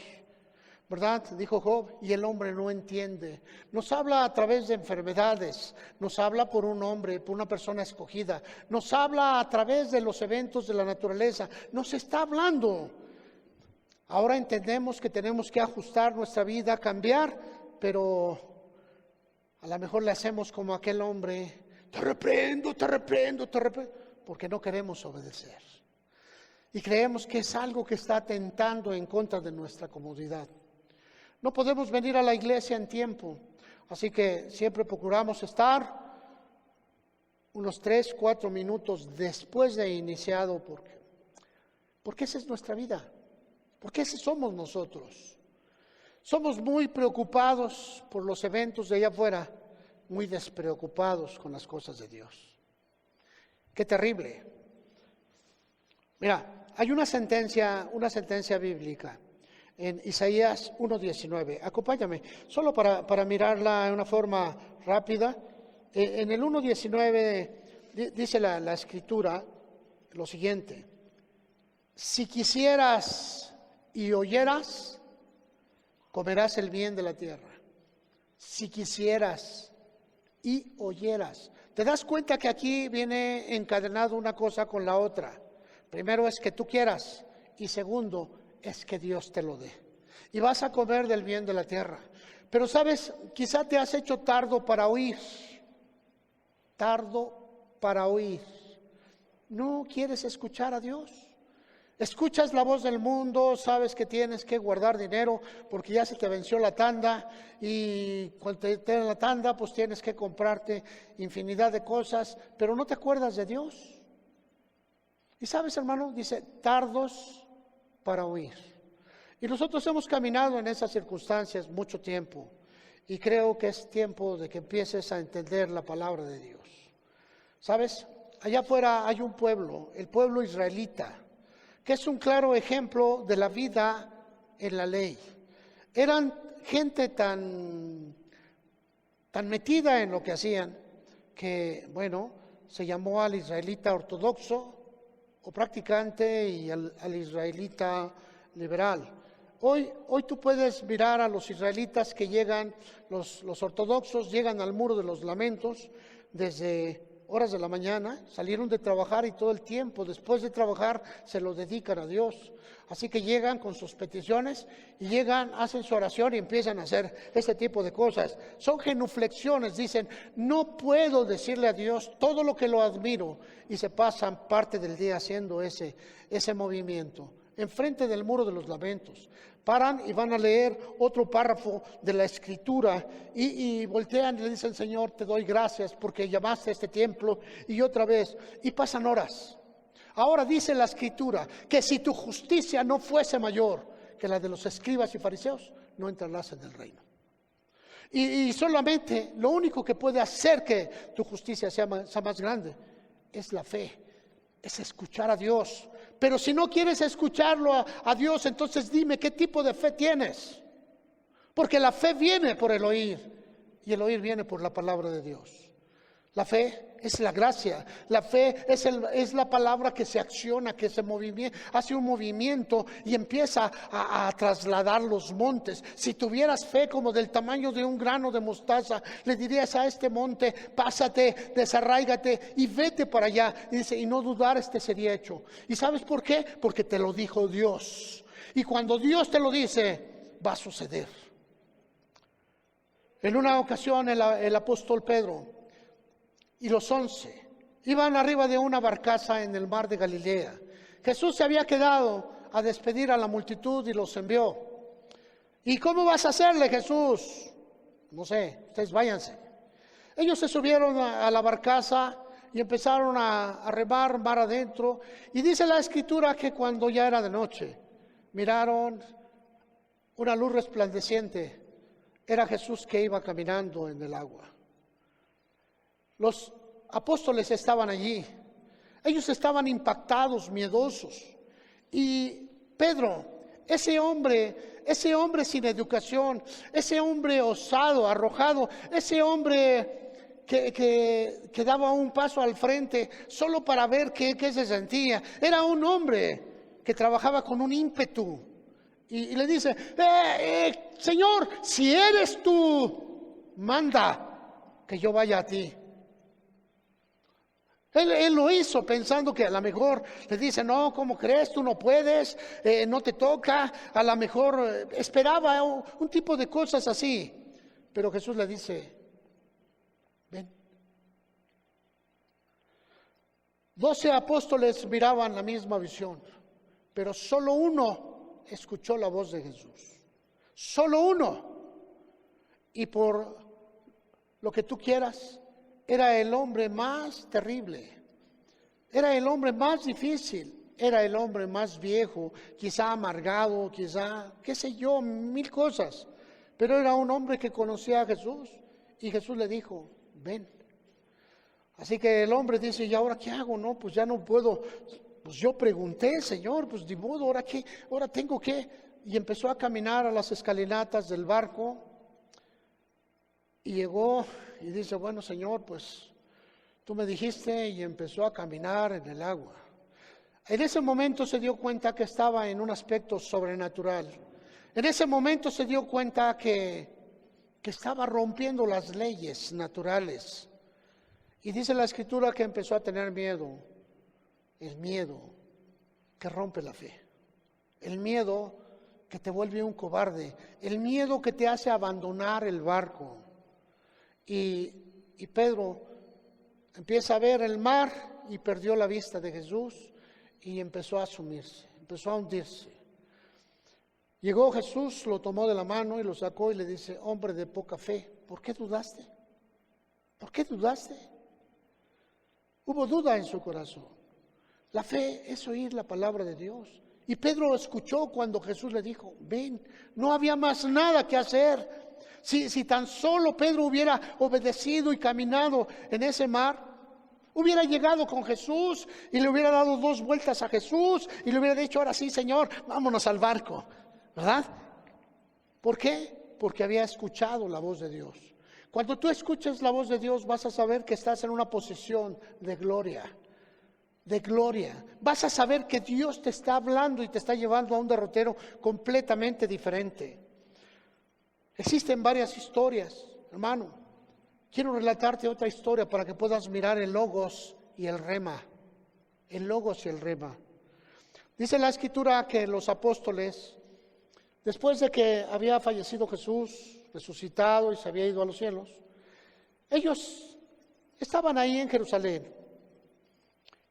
¿verdad? Dijo Job, y el hombre no entiende. Nos habla a través de enfermedades, nos habla por un hombre, por una persona escogida, nos habla a través de los eventos de la naturaleza, nos está hablando. Ahora entendemos que tenemos que ajustar nuestra vida, cambiar, pero a lo mejor le hacemos como aquel hombre, te reprendo, porque no queremos obedecer. Y creemos que es algo que está atentando en contra de nuestra comodidad. No podemos venir a la iglesia en tiempo, así que siempre procuramos estar unos 3-4 minutos después de iniciado, porque esa es nuestra vida, porque ese somos nosotros. Somos muy preocupados por los eventos de allá afuera, muy despreocupados con las cosas de Dios. Qué terrible. Mira, hay una sentencia bíblica en Isaías 1:19. Acompáñame, solo para mirarla de una forma rápida. En el 1:19 dice la Escritura lo siguiente: si quisieras y oyeras, comerás el bien de la tierra. Si quisieras y oyeras. ¿Te das cuenta que aquí viene encadenado una cosa con la otra? Primero es que tú quieras y segundo es que Dios te lo dé. Y vas a comer del bien de la tierra. Pero sabes, quizá te has hecho tardo para oír. Tardo para oír. ¿No quieres escuchar a Dios? Escuchas la voz del mundo, sabes que tienes que guardar dinero porque ya se te venció la tanda y cuando te den la tanda pues tienes que comprarte infinidad de cosas, pero no te acuerdas de Dios. Y sabes, hermano, dice, tardos para oír. Y nosotros hemos caminado en esas circunstancias mucho tiempo y creo que es tiempo de que empieces a entender la palabra de Dios. ¿Sabes? Allá afuera hay un pueblo, el pueblo israelita, que es un claro ejemplo de la vida en la ley. Eran gente tan metida en lo que hacían, que, bueno, se llamó al israelita ortodoxo o practicante y al israelita liberal. Hoy tú puedes mirar a los israelitas que llegan, los ortodoxos llegan al Muro de los Lamentos desde horas de la mañana, salieron de trabajar y todo el tiempo después de trabajar se lo dedican a Dios. Así que llegan con sus peticiones y llegan, hacen su oración y empiezan a hacer ese tipo de cosas. Son genuflexiones, dicen, no puedo decirle a Dios todo lo que lo admiro, y se pasan parte del día haciendo ese movimiento. Enfrente del Muro de los Lamentos, paran y van a leer otro párrafo de la Escritura y voltean y le dicen, Señor, te doy gracias porque llamaste a este templo, y otra vez, y pasan horas. Ahora dice la Escritura que si tu justicia no fuese mayor que la de los escribas y fariseos, no entrarás en el reino. Y solamente lo único que puede hacer que tu justicia sea más grande es la fe, es escuchar a Dios. Pero si no quieres escucharlo a Dios, entonces dime qué tipo de fe tienes. Porque la fe viene por el oír y el oír viene por la palabra de Dios. La fe es la gracia, la fe es la palabra que se acciona, que se hace un movimiento y empieza a trasladar los montes. Si tuvieras fe como del tamaño de un grano de mostaza, le dirías a este monte, pásate, desarráigate y vete para allá. Y dice, y no dudar, sería hecho. ¿Y sabes por qué? Porque te lo dijo Dios. Y cuando Dios te lo dice, va a suceder. En una ocasión el apóstol Pedro y los 11 iban arriba de una barcaza en el mar de Galilea. Jesús se había quedado a despedir a la multitud y los envió. ¿Y cómo vas a hacerle, Jesús? No sé, ustedes váyanse. Ellos se subieron a la barcaza y empezaron a remar mar adentro. Y dice la Escritura que cuando ya era de noche, miraron una luz resplandeciente. Era Jesús que iba caminando en el agua. Los apóstoles estaban allí. Ellos estaban impactados, miedosos. Y Pedro, ese hombre sin educación, ese hombre osado, arrojado, ese hombre que daba un paso al frente solo para ver qué se sentía. Era un hombre que trabajaba con un ímpetu. Y le dice, Señor, si eres tú, manda que yo vaya a ti. Él lo hizo pensando que a lo mejor le dice, no, ¿cómo crees? Tú no puedes, no te toca. A lo mejor esperaba un tipo de cosas así. Pero Jesús le dice, ven. 12 apóstoles miraban la misma visión, pero solo uno escuchó la voz de Jesús. Solo uno. Y por lo que tú quieras, era el hombre más terrible, era el hombre más difícil, era el hombre más viejo, quizá amargado, quizá, qué sé yo, mil cosas. Pero era un hombre que conocía a Jesús y Jesús le dijo, ven. Así que el hombre dice, ¿y ahora qué hago? No, pues ya no puedo. Pues yo pregunté, Señor, pues de modo, ¿ahora qué? Ahora tengo que. y empezó a caminar a las escalinatas del barco y llegó y dice, bueno, Señor, pues tú me dijiste, y empezó a caminar en el agua. En ese momento se dio cuenta que estaba en un aspecto sobrenatural. En ese momento se dio cuenta que estaba rompiendo las leyes naturales. Y dice la Escritura que empezó a tener miedo. El miedo que rompe la fe. El miedo que te vuelve un cobarde. El miedo que te hace abandonar el barco. Y Pedro empieza a ver el mar y perdió la vista de Jesús y empezó a sumirse, empezó a hundirse. Llegó Jesús, lo tomó de la mano y lo sacó y le dice, hombre de poca fe, ¿por qué dudaste? ¿Por qué dudaste? Hubo duda en su corazón. La fe es oír la palabra de Dios. Y Pedro escuchó cuando Jesús le dijo, ven, no había más nada que hacer. Si tan solo Pedro hubiera obedecido y caminado en ese mar, hubiera llegado con Jesús y le hubiera dado 2 vueltas a Jesús y le hubiera dicho, ahora sí, Señor, vámonos al barco, ¿verdad? ¿Por qué? Porque había escuchado la voz de Dios. Cuando tú escuches la voz de Dios, vas a saber que estás en una posición de gloria. De gloria. Vas a saber que Dios te está hablando y te está llevando a un derrotero completamente diferente. Existen varias historias, hermano. Quiero relatarte otra historia para que puedas mirar el logos y el rema. El logos y el rema. Dice la Escritura que los apóstoles, después de que había fallecido Jesús, resucitado y se había ido a los cielos, ellos estaban ahí en Jerusalén.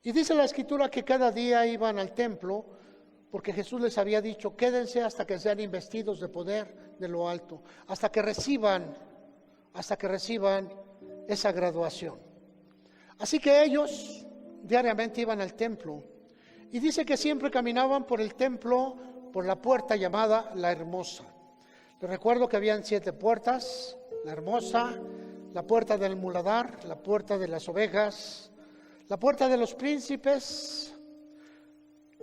Y dice la Escritura que cada día iban al templo porque Jesús les había dicho, quédense hasta que sean investidos de poder de lo alto, hasta que reciban esa graduación. Así que ellos diariamente iban al templo y dice que siempre caminaban por el templo, por la puerta llamada La Hermosa. Les recuerdo que habían 7 puertas: La Hermosa, la puerta del muladar, la puerta de las ovejas, la puerta de los príncipes,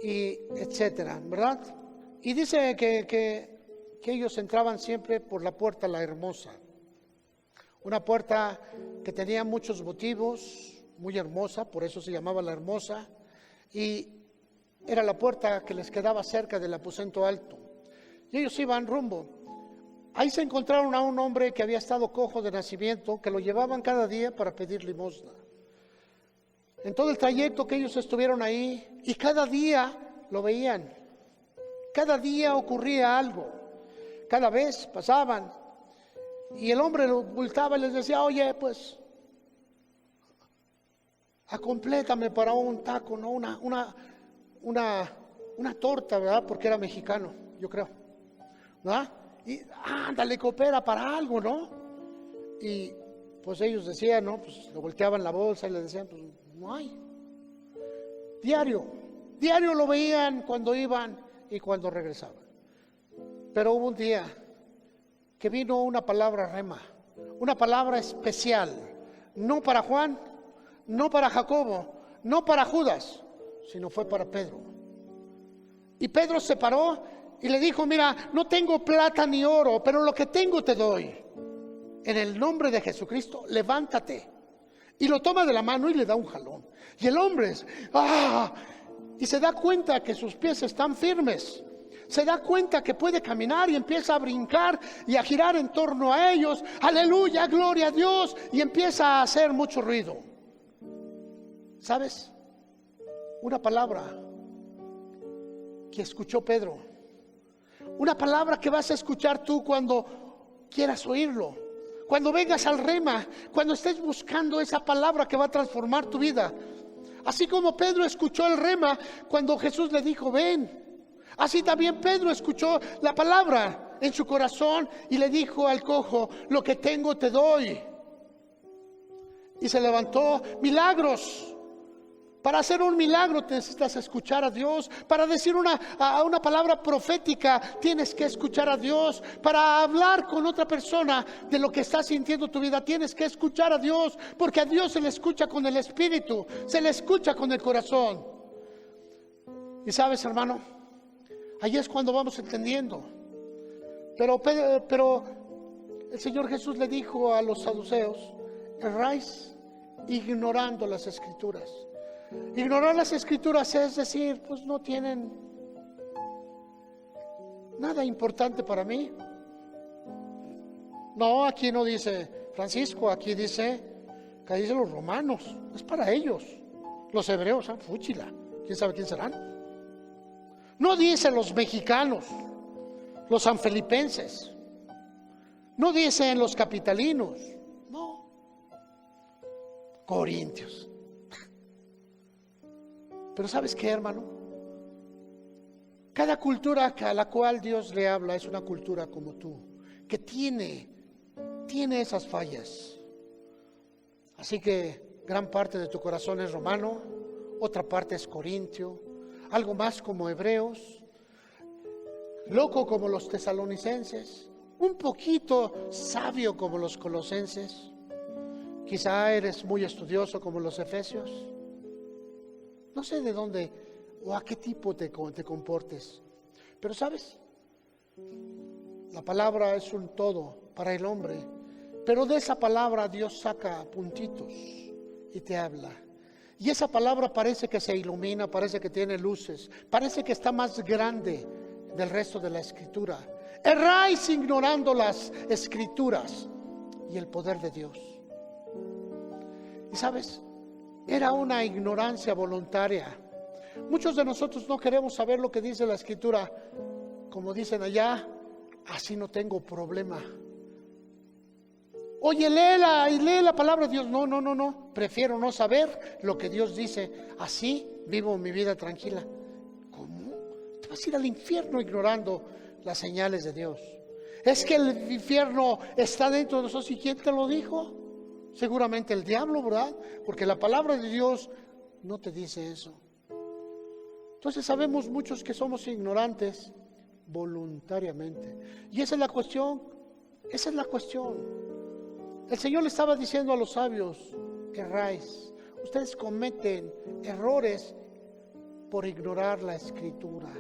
y etcétera, ¿verdad? Y dice que ellos entraban siempre por la puerta La Hermosa, una puerta que tenía muchos motivos, muy hermosa, por eso se llamaba La Hermosa, y era la puerta que les quedaba cerca del aposento alto. Y ellos iban rumbo. Ahí se encontraron a un hombre que había estado cojo de nacimiento, que lo llevaban cada día para pedir limosna. En todo el trayecto que ellos estuvieron ahí, y cada día lo veían, cada día ocurría algo, cada vez pasaban, y el hombre lo voltaba y les decía, oye, pues, acomplétame para un taco, ¿no? Una torta, ¿verdad? Porque era mexicano, yo creo, ¿verdad? Y ándale, coopera para algo, ¿no? Y pues ellos decían, ¿no? Pues le volteaban la bolsa y le decían, pues no hay. Diario lo veían cuando iban y cuando regresaban. Pero hubo un día que vino una palabra rema, una palabra especial, no para Juan, no para Jacobo, no para Judas, sino fue para Pedro. Y Pedro se paró y le dijo, mira, no tengo plata ni oro, pero lo que tengo te doy. En el nombre de Jesucristo, levántate. Y lo toma de la mano y le da un jalón. Y el hombre y se da cuenta que sus pies están firmes. Se da cuenta que puede caminar y empieza a brincar y a girar en torno a ellos. Aleluya, gloria a Dios. Y empieza a hacer mucho ruido. ¿Sabes? Una palabra que escuchó Pedro. Una palabra que vas a escuchar tú cuando quieras oírlo. Cuando vengas al rema, cuando estés buscando esa palabra que va a transformar tu vida. Así como Pedro escuchó el rema cuando Jesús le dijo, ven. Así también Pedro escuchó la palabra en su corazón y le dijo al cojo, lo que tengo te doy. Y se levantó. Milagros. Para hacer un milagro necesitas escuchar a Dios. Para decir una palabra profética tienes que escuchar a Dios. Para hablar con otra persona de lo que está sintiendo tu vida tienes que escuchar a Dios. Porque a Dios se le escucha con el espíritu, se le escucha con el corazón. Y sabes, hermano, Ahí es cuando vamos entendiendo. Pero el Señor Jesús le dijo a los saduceos: erráis ignorando las Escrituras. Ignorar las Escrituras es decir, pues no tienen nada importante para mí. No, aquí no dice Francisco, aquí dice los romanos, es para ellos. Los hebreos, fúchila, quién sabe quién serán. No dice los mexicanos, los sanfelipenses, no dicen los capitalinos, no, corintios. Pero ¿sabes qué, hermano? Cada cultura a la cual Dios le habla es una cultura como tú, que tiene esas fallas. Así que gran parte de tu corazón es romano, otra parte es corintio, algo más como hebreos, loco como los tesalonicenses, un poquito sabio como los colosenses. Quizá eres muy estudioso como los efesios. No sé de dónde o a qué tipo te comportes, pero ¿sabes? La palabra es un todo para el hombre, pero de esa palabra Dios saca puntitos y te habla. Y esa palabra parece que se ilumina, parece que tiene luces, parece que está más grande del resto de la Escritura. Erráis ignorando las Escrituras y el poder de Dios. Y sabes, era una ignorancia voluntaria. Muchos de nosotros no queremos saber lo que dice la Escritura. Como dicen allá, así no tengo problema. Oye, lee la palabra de Dios. No. Prefiero no saber lo que Dios dice. Así vivo mi vida tranquila. ¿Cómo? Te vas a ir al infierno ignorando las señales de Dios. Es que el infierno está dentro de nosotros. ¿Y quién te lo dijo? Seguramente el diablo, ¿verdad? Porque la palabra de Dios no te dice eso. Entonces sabemos muchos que somos ignorantes voluntariamente. Y esa es la cuestión. Esa es la cuestión. El Señor le estaba diciendo a los sabios: erráis. Ustedes cometen errores por ignorar la Escritura.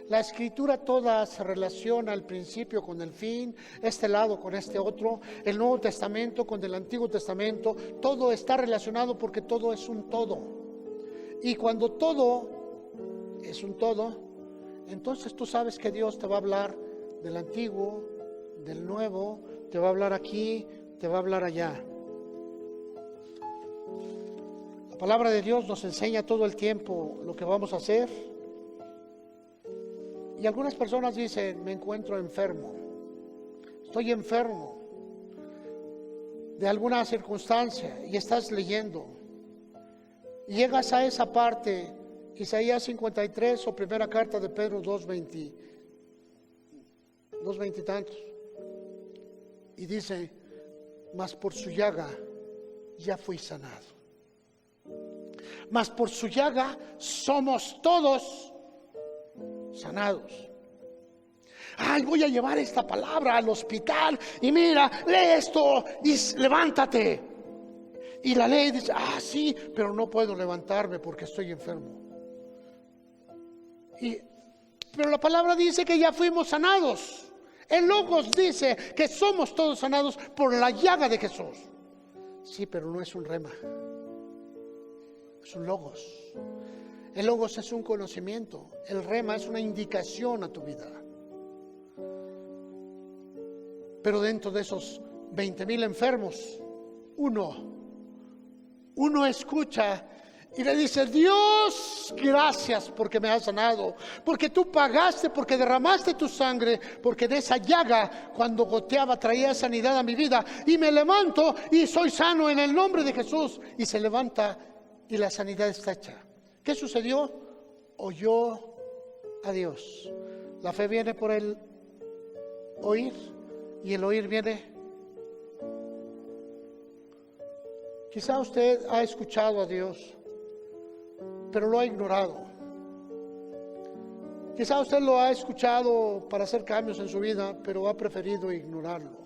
La Escritura toda se relaciona al principio con el fin, este lado con este otro, el Nuevo Testamento con el Antiguo Testamento. Todo está relacionado porque todo es un todo. Y cuando todo es un todo, entonces tú sabes que Dios te va a hablar del Antiguo, del Nuevo, te va a hablar aquí, te va a hablar allá. La palabra de Dios nos enseña todo el tiempo lo que vamos a hacer. Y algunas personas dicen: me encuentro enfermo, estoy enfermo de alguna circunstancia, y estás leyendo y llegas a esa parte, Isaías 53 o primera carta de Pedro 2:20 y tantos, y dice: mas por su llaga ya fui sanado. Mas por su llaga somos todos sanados. Ay, voy a llevar esta palabra al hospital y mira, lee esto y levántate. Y la lee y dice: sí, pero no puedo levantarme porque estoy enfermo. Pero la palabra dice que ya fuimos sanados. El Logos dice que somos todos sanados por la llaga de Jesús. Sí, pero no es un rema, es un Logos. El Logos es un conocimiento, el rema es una indicación a tu vida. Pero dentro de esos 20,000 enfermos, uno escucha y le dice: Dios, gracias porque me has sanado, porque tú pagaste, porque derramaste tu sangre, porque de esa llaga cuando goteaba traía sanidad a mi vida, y me levanto y soy sano en el nombre de Jesús. Y se levanta y la sanidad está hecha. ¿Qué sucedió? Oyó a Dios. La fe viene por el oír, y el oír viene. Quizá usted ha escuchado a Dios, pero lo ha ignorado. Quizá usted lo ha escuchado para hacer cambios en su vida, pero ha preferido ignorarlo.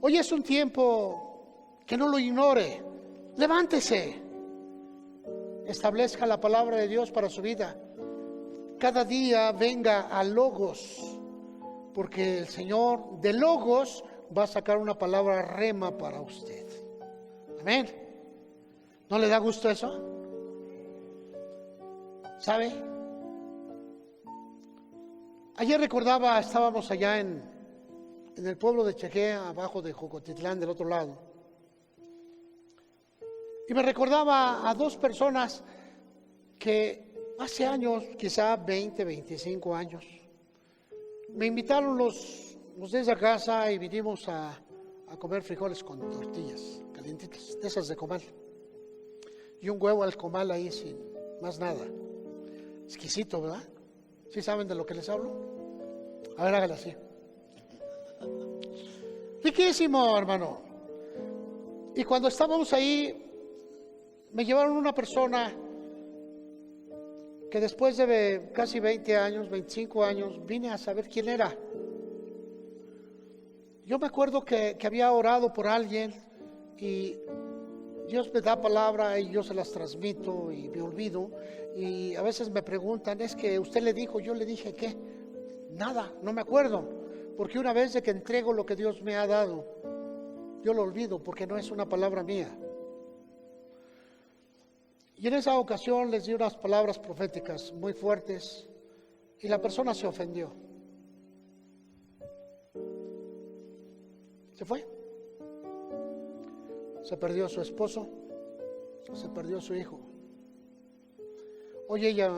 Hoy es un tiempo que no lo ignore. Levántese. Establezca la palabra de Dios para su vida. cada día venga a Logos, porque el Señor de Logos va a sacar una palabra rema para usted. Amén. ¿No le da gusto eso? ¿Sabe? Ayer recordaba, estábamos allá en el pueblo de Chequé, abajo de Jocotitlán, del otro lado. Y me recordaba a dos personas que hace años, quizá 20, 25 años, me invitaron los de esa casa y vinimos a comer frijoles con tortillas calientitas, de esas de comal. Y un huevo al comal ahí sin más nada. Exquisito, ¿verdad? ¿Sí saben de lo que les hablo? A ver, hágale así. Riquísimo, hermano. Y cuando estábamos ahí, me llevaron una persona que después de casi 20 años, 25 años, vine a saber quién era. Yo me acuerdo que había orado por alguien y Dios me da palabra y yo se las transmito y me olvido. Y a veces me preguntan, es que usted le dijo, yo le dije ¿qué? Nada, no me acuerdo. Porque una vez de que entrego lo que Dios me ha dado, yo lo olvido porque no es una palabra mía. Y en esa ocasión les di unas palabras proféticas muy fuertes y la persona se ofendió. Se fue. Se perdió su esposo, se perdió su hijo. Hoy ella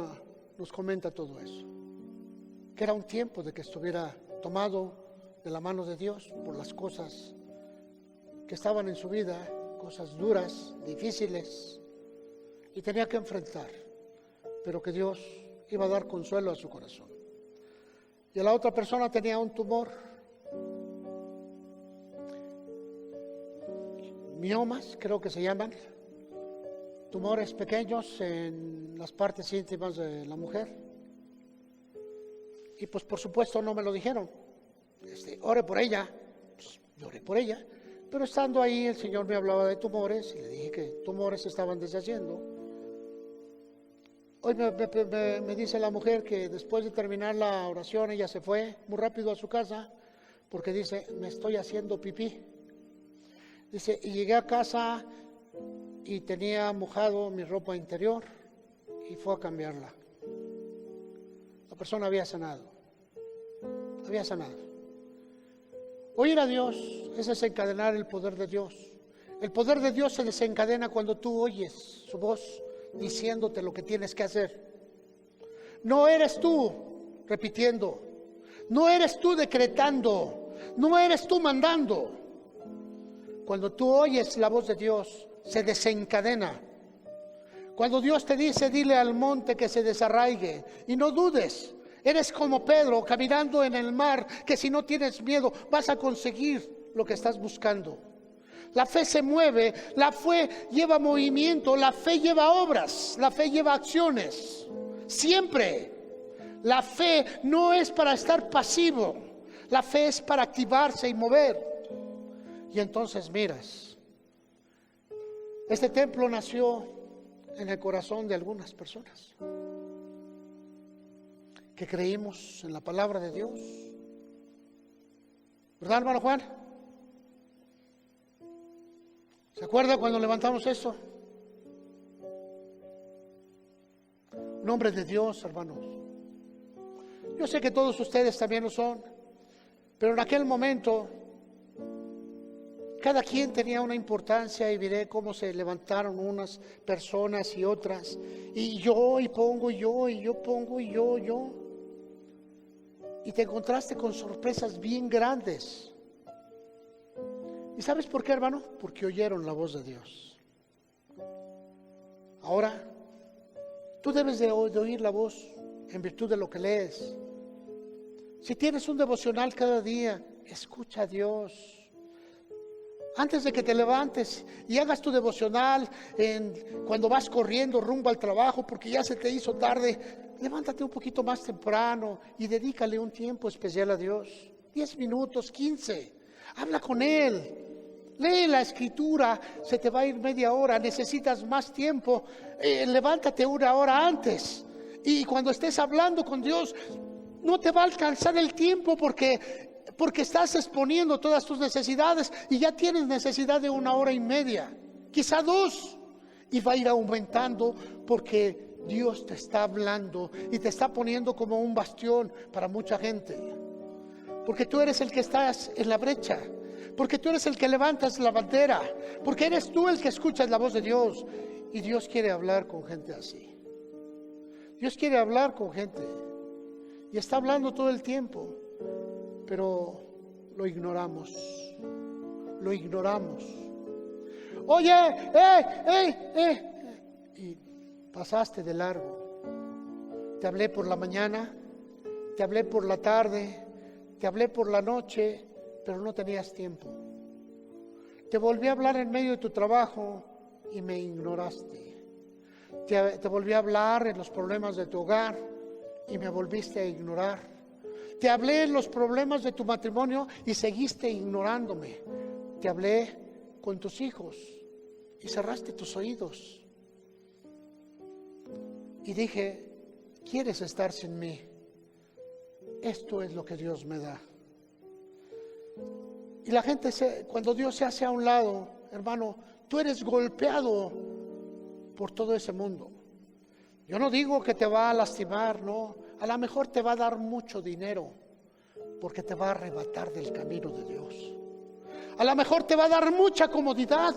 nos comenta todo eso, que era un tiempo de que estuviera tomado de la mano de Dios por las cosas que estaban en su vida, cosas duras, difíciles, y tenía que enfrentar, pero que Dios iba a dar consuelo a su corazón. Y a la otra persona tenía un tumor, miomas, creo que se llaman, tumores pequeños en las partes íntimas de la mujer. Y pues por supuesto no me lo dijeron. Ore por ella, pues, yo oré por ella, pero estando ahí el Señor me hablaba de tumores y le dije que tumores se estaban deshaciendo. Hoy me dice la mujer que después de terminar la oración ella se fue muy rápido a su casa porque dice, me estoy haciendo pipí. Dice, y llegué a casa y tenía mojado mi ropa interior y fue a cambiarla. La persona había sanado. Había sanado. Oír a Dios es desencadenar el poder de Dios. El poder de Dios se desencadena cuando tú oyes su voz diciéndote lo que tienes que hacer. No eres tú repitiendo, no eres tú decretando, no eres tú mandando. Cuando tú oyes la voz de Dios, se desencadena. Cuando Dios te dice, dile al monte que se desarraigue y no dudes. Eres como Pedro caminando en el mar, que si no tienes miedo vas a conseguir lo que estás buscando. La fe se mueve, la fe lleva movimiento, la fe lleva obras, la fe lleva acciones. Siempre. La fe no es para estar pasivo, la fe es para activarse y mover. Y entonces miras, este templo nació en el corazón de algunas personas que creímos en la palabra de Dios. ¿Verdad, hermano Juan? ¿Se acuerda cuando levantamos eso? Un hombre de Dios, hermanos. Yo sé que todos ustedes también lo son, pero en aquel momento cada quien tenía una importancia y miré cómo se levantaron unas personas y otras. Y yo, y pongo yo, y yo pongo, y yo. Y te encontraste con sorpresas bien grandes. ¿Y sabes por qué, hermano? Porque oyeron la voz de Dios. Ahora, tú debes de oír la voz en virtud de lo que lees. Si tienes un devocional cada día, escucha a Dios. Antes de que te levantes y hagas tu devocional cuando vas corriendo rumbo al trabajo porque ya se te hizo tarde, levántate un poquito más temprano y dedícale un tiempo especial a Dios. 10 minutos, 15. Habla con Él. Lee la escritura, se te va a ir media hora, necesitas más tiempo. Levántate una hora antes Y cuando estés hablando con Dios, no te va a alcanzar el tiempo porque estás exponiendo todas tus necesidades y ya tienes necesidad de 1 hora y media, quizá 2, y va a ir aumentando porque Dios te está hablando y te está poniendo como un bastión para mucha gente, porque tú eres el que estás en la brecha, porque tú eres el que levantas la bandera, porque eres tú el que escuchas la voz de Dios. Y Dios quiere hablar con gente así. Dios quiere hablar con gente y está hablando todo el tiempo, pero lo ignoramos. Lo ignoramos. Oye, y pasaste de largo. Te hablé por la mañana, te hablé por la tarde, te hablé por la noche, pero no tenías tiempo. Te volví a hablar en medio de tu trabajo y me ignoraste. Te volví a hablar en los problemas de tu hogar y me volviste a ignorar. Te hablé en los problemas de tu matrimonio y seguiste ignorándome. Te hablé con tus hijos y cerraste tus oídos. Y dije, ¿quieres estar sin mí? Esto es lo que Dios me da. Y la gente, cuando Dios se hace a un lado, hermano, tú eres golpeado por todo ese mundo. Yo no digo que te va a lastimar, no. A lo mejor te va a dar mucho dinero porque te va a arrebatar del camino de Dios. A lo mejor te va a dar mucha comodidad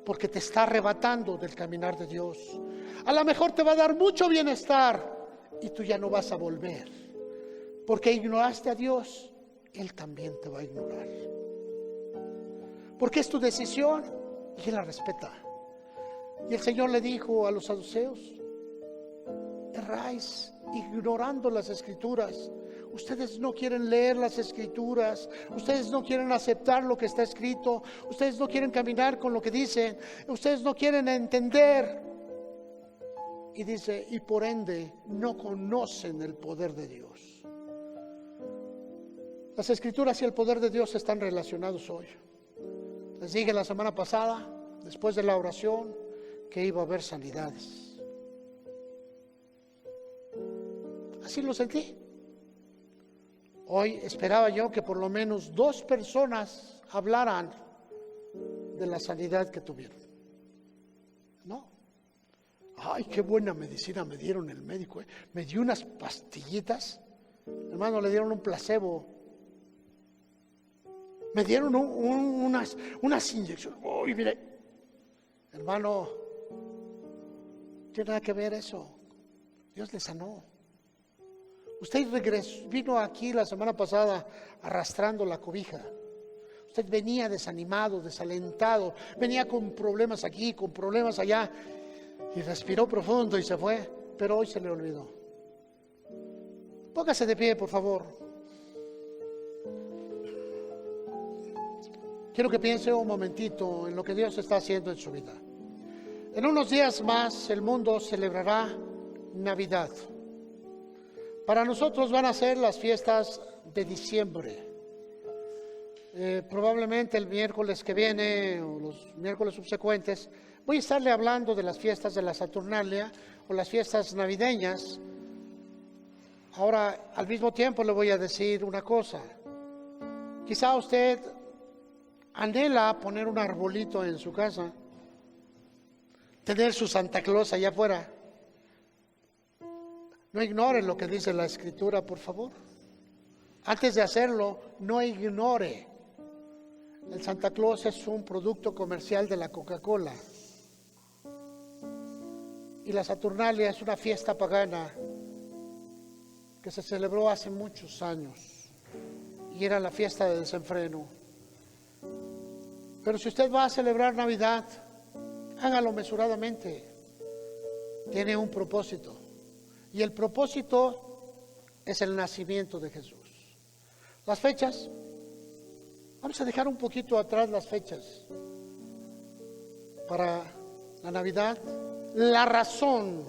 porque te está arrebatando del caminar de Dios. A lo mejor te va a dar mucho bienestar y tú ya no vas a volver porque ignoraste a Dios. Él también te va a ignorar porque es tu decisión y Él la respeta. Y el Señor le dijo a los saduceos: erráis ignorando las Escrituras. Ustedes no quieren leer las Escrituras, ustedes no quieren aceptar lo que está escrito, ustedes no quieren caminar con lo que dicen, ustedes no quieren entender. Y dice, y por ende no conocen el poder de Dios. Las Escrituras y el poder de Dios están relacionados hoy. Les dije la semana pasada, después de la oración, que iba a haber sanidades. Así lo sentí. Hoy esperaba yo que por lo menos 2 personas hablaran de la sanidad que tuvieron. No. Ay, qué buena medicina me dieron el médico. Me dio unas pastillitas. Hermano, le dieron un placebo. Me dieron unas inyecciones. Uy, mire. Hermano, tiene nada que ver eso. Dios le sanó. Usted vino aquí la semana pasada arrastrando la cobija. Usted venía desanimado, desalentado, venía con problemas aquí, con problemas allá, y respiró profundo y se fue, pero hoy se le olvidó. Póngase de pie, por favor. Quiero que piense un momentito en lo que Dios está haciendo en su vida. En unos días más el mundo celebrará Navidad. Para nosotros van a ser las fiestas de diciembre. Probablemente el miércoles que viene o los miércoles subsecuentes voy a estarle hablando de las fiestas de la Saturnalia o las fiestas navideñas. Ahora, al mismo tiempo le voy a decir una cosa. Quizá usted anhela poner un arbolito en su casa, tener su Santa Claus allá afuera. No ignore lo que dice la Escritura, por favor. Antes de hacerlo, no ignore. El Santa Claus es un producto comercial de la Coca-Cola. Y la Saturnalia es una fiesta pagana que se celebró hace muchos años. Y era la fiesta de desenfreno. Pero si usted va a celebrar Navidad, hágalo mesuradamente. Tiene un propósito. Y el propósito es el nacimiento de Jesús. Las fechas, vamos a dejar un poquito atrás las fechas para la Navidad. La razón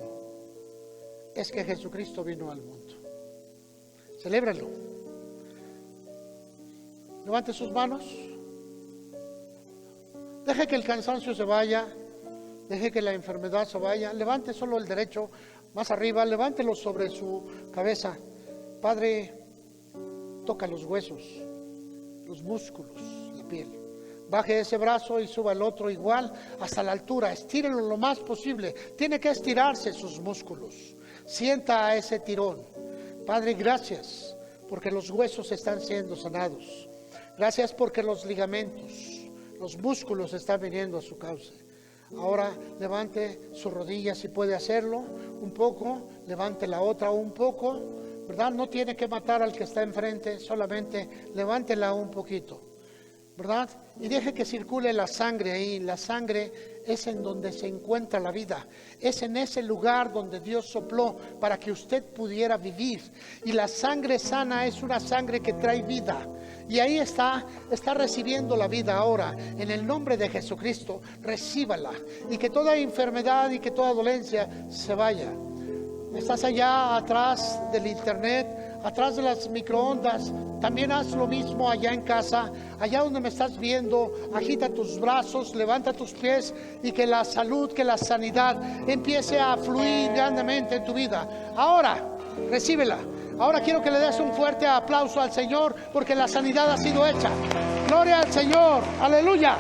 es que Jesucristo vino al mundo. Celébralo. Levante sus manos. Deje que el cansancio se vaya. Deje que la enfermedad se vaya. Levante solo el derecho. Más arriba, levántelo sobre su cabeza. Padre, toca los huesos, los músculos, la piel. Baje ese brazo y suba el otro igual hasta la altura. Estírelo lo más posible. Tiene que estirarse sus músculos. Sienta ese tirón. Padre, gracias porque los huesos están siendo sanados. Gracias porque los ligamentos, los músculos están viniendo a su cauce. Ahora levante su rodilla si puede hacerlo un poco. Levante la otra un poco, ¿verdad? No tiene que matar al que está enfrente, solamente levántela un poquito, ¿verdad? Y deje que circule la sangre ahí. La sangre es en donde se encuentra la vida. Es en ese lugar donde Dios sopló para que usted pudiera vivir. Y la sangre sana es una sangre que trae vida. Y ahí está recibiendo la vida ahora. En el nombre de Jesucristo, recíbala. Y que toda enfermedad y que toda dolencia se vaya. Estás allá atrás del internet, atrás de las microondas. También haz lo mismo allá en casa, allá donde me estás viendo. Agita tus brazos, levanta tus pies y que la salud, que la sanidad empiece a fluir grandemente en tu vida. Ahora, recíbela. Ahora quiero que le des un fuerte aplauso al Señor porque la sanidad ha sido hecha. Gloria al Señor, aleluya.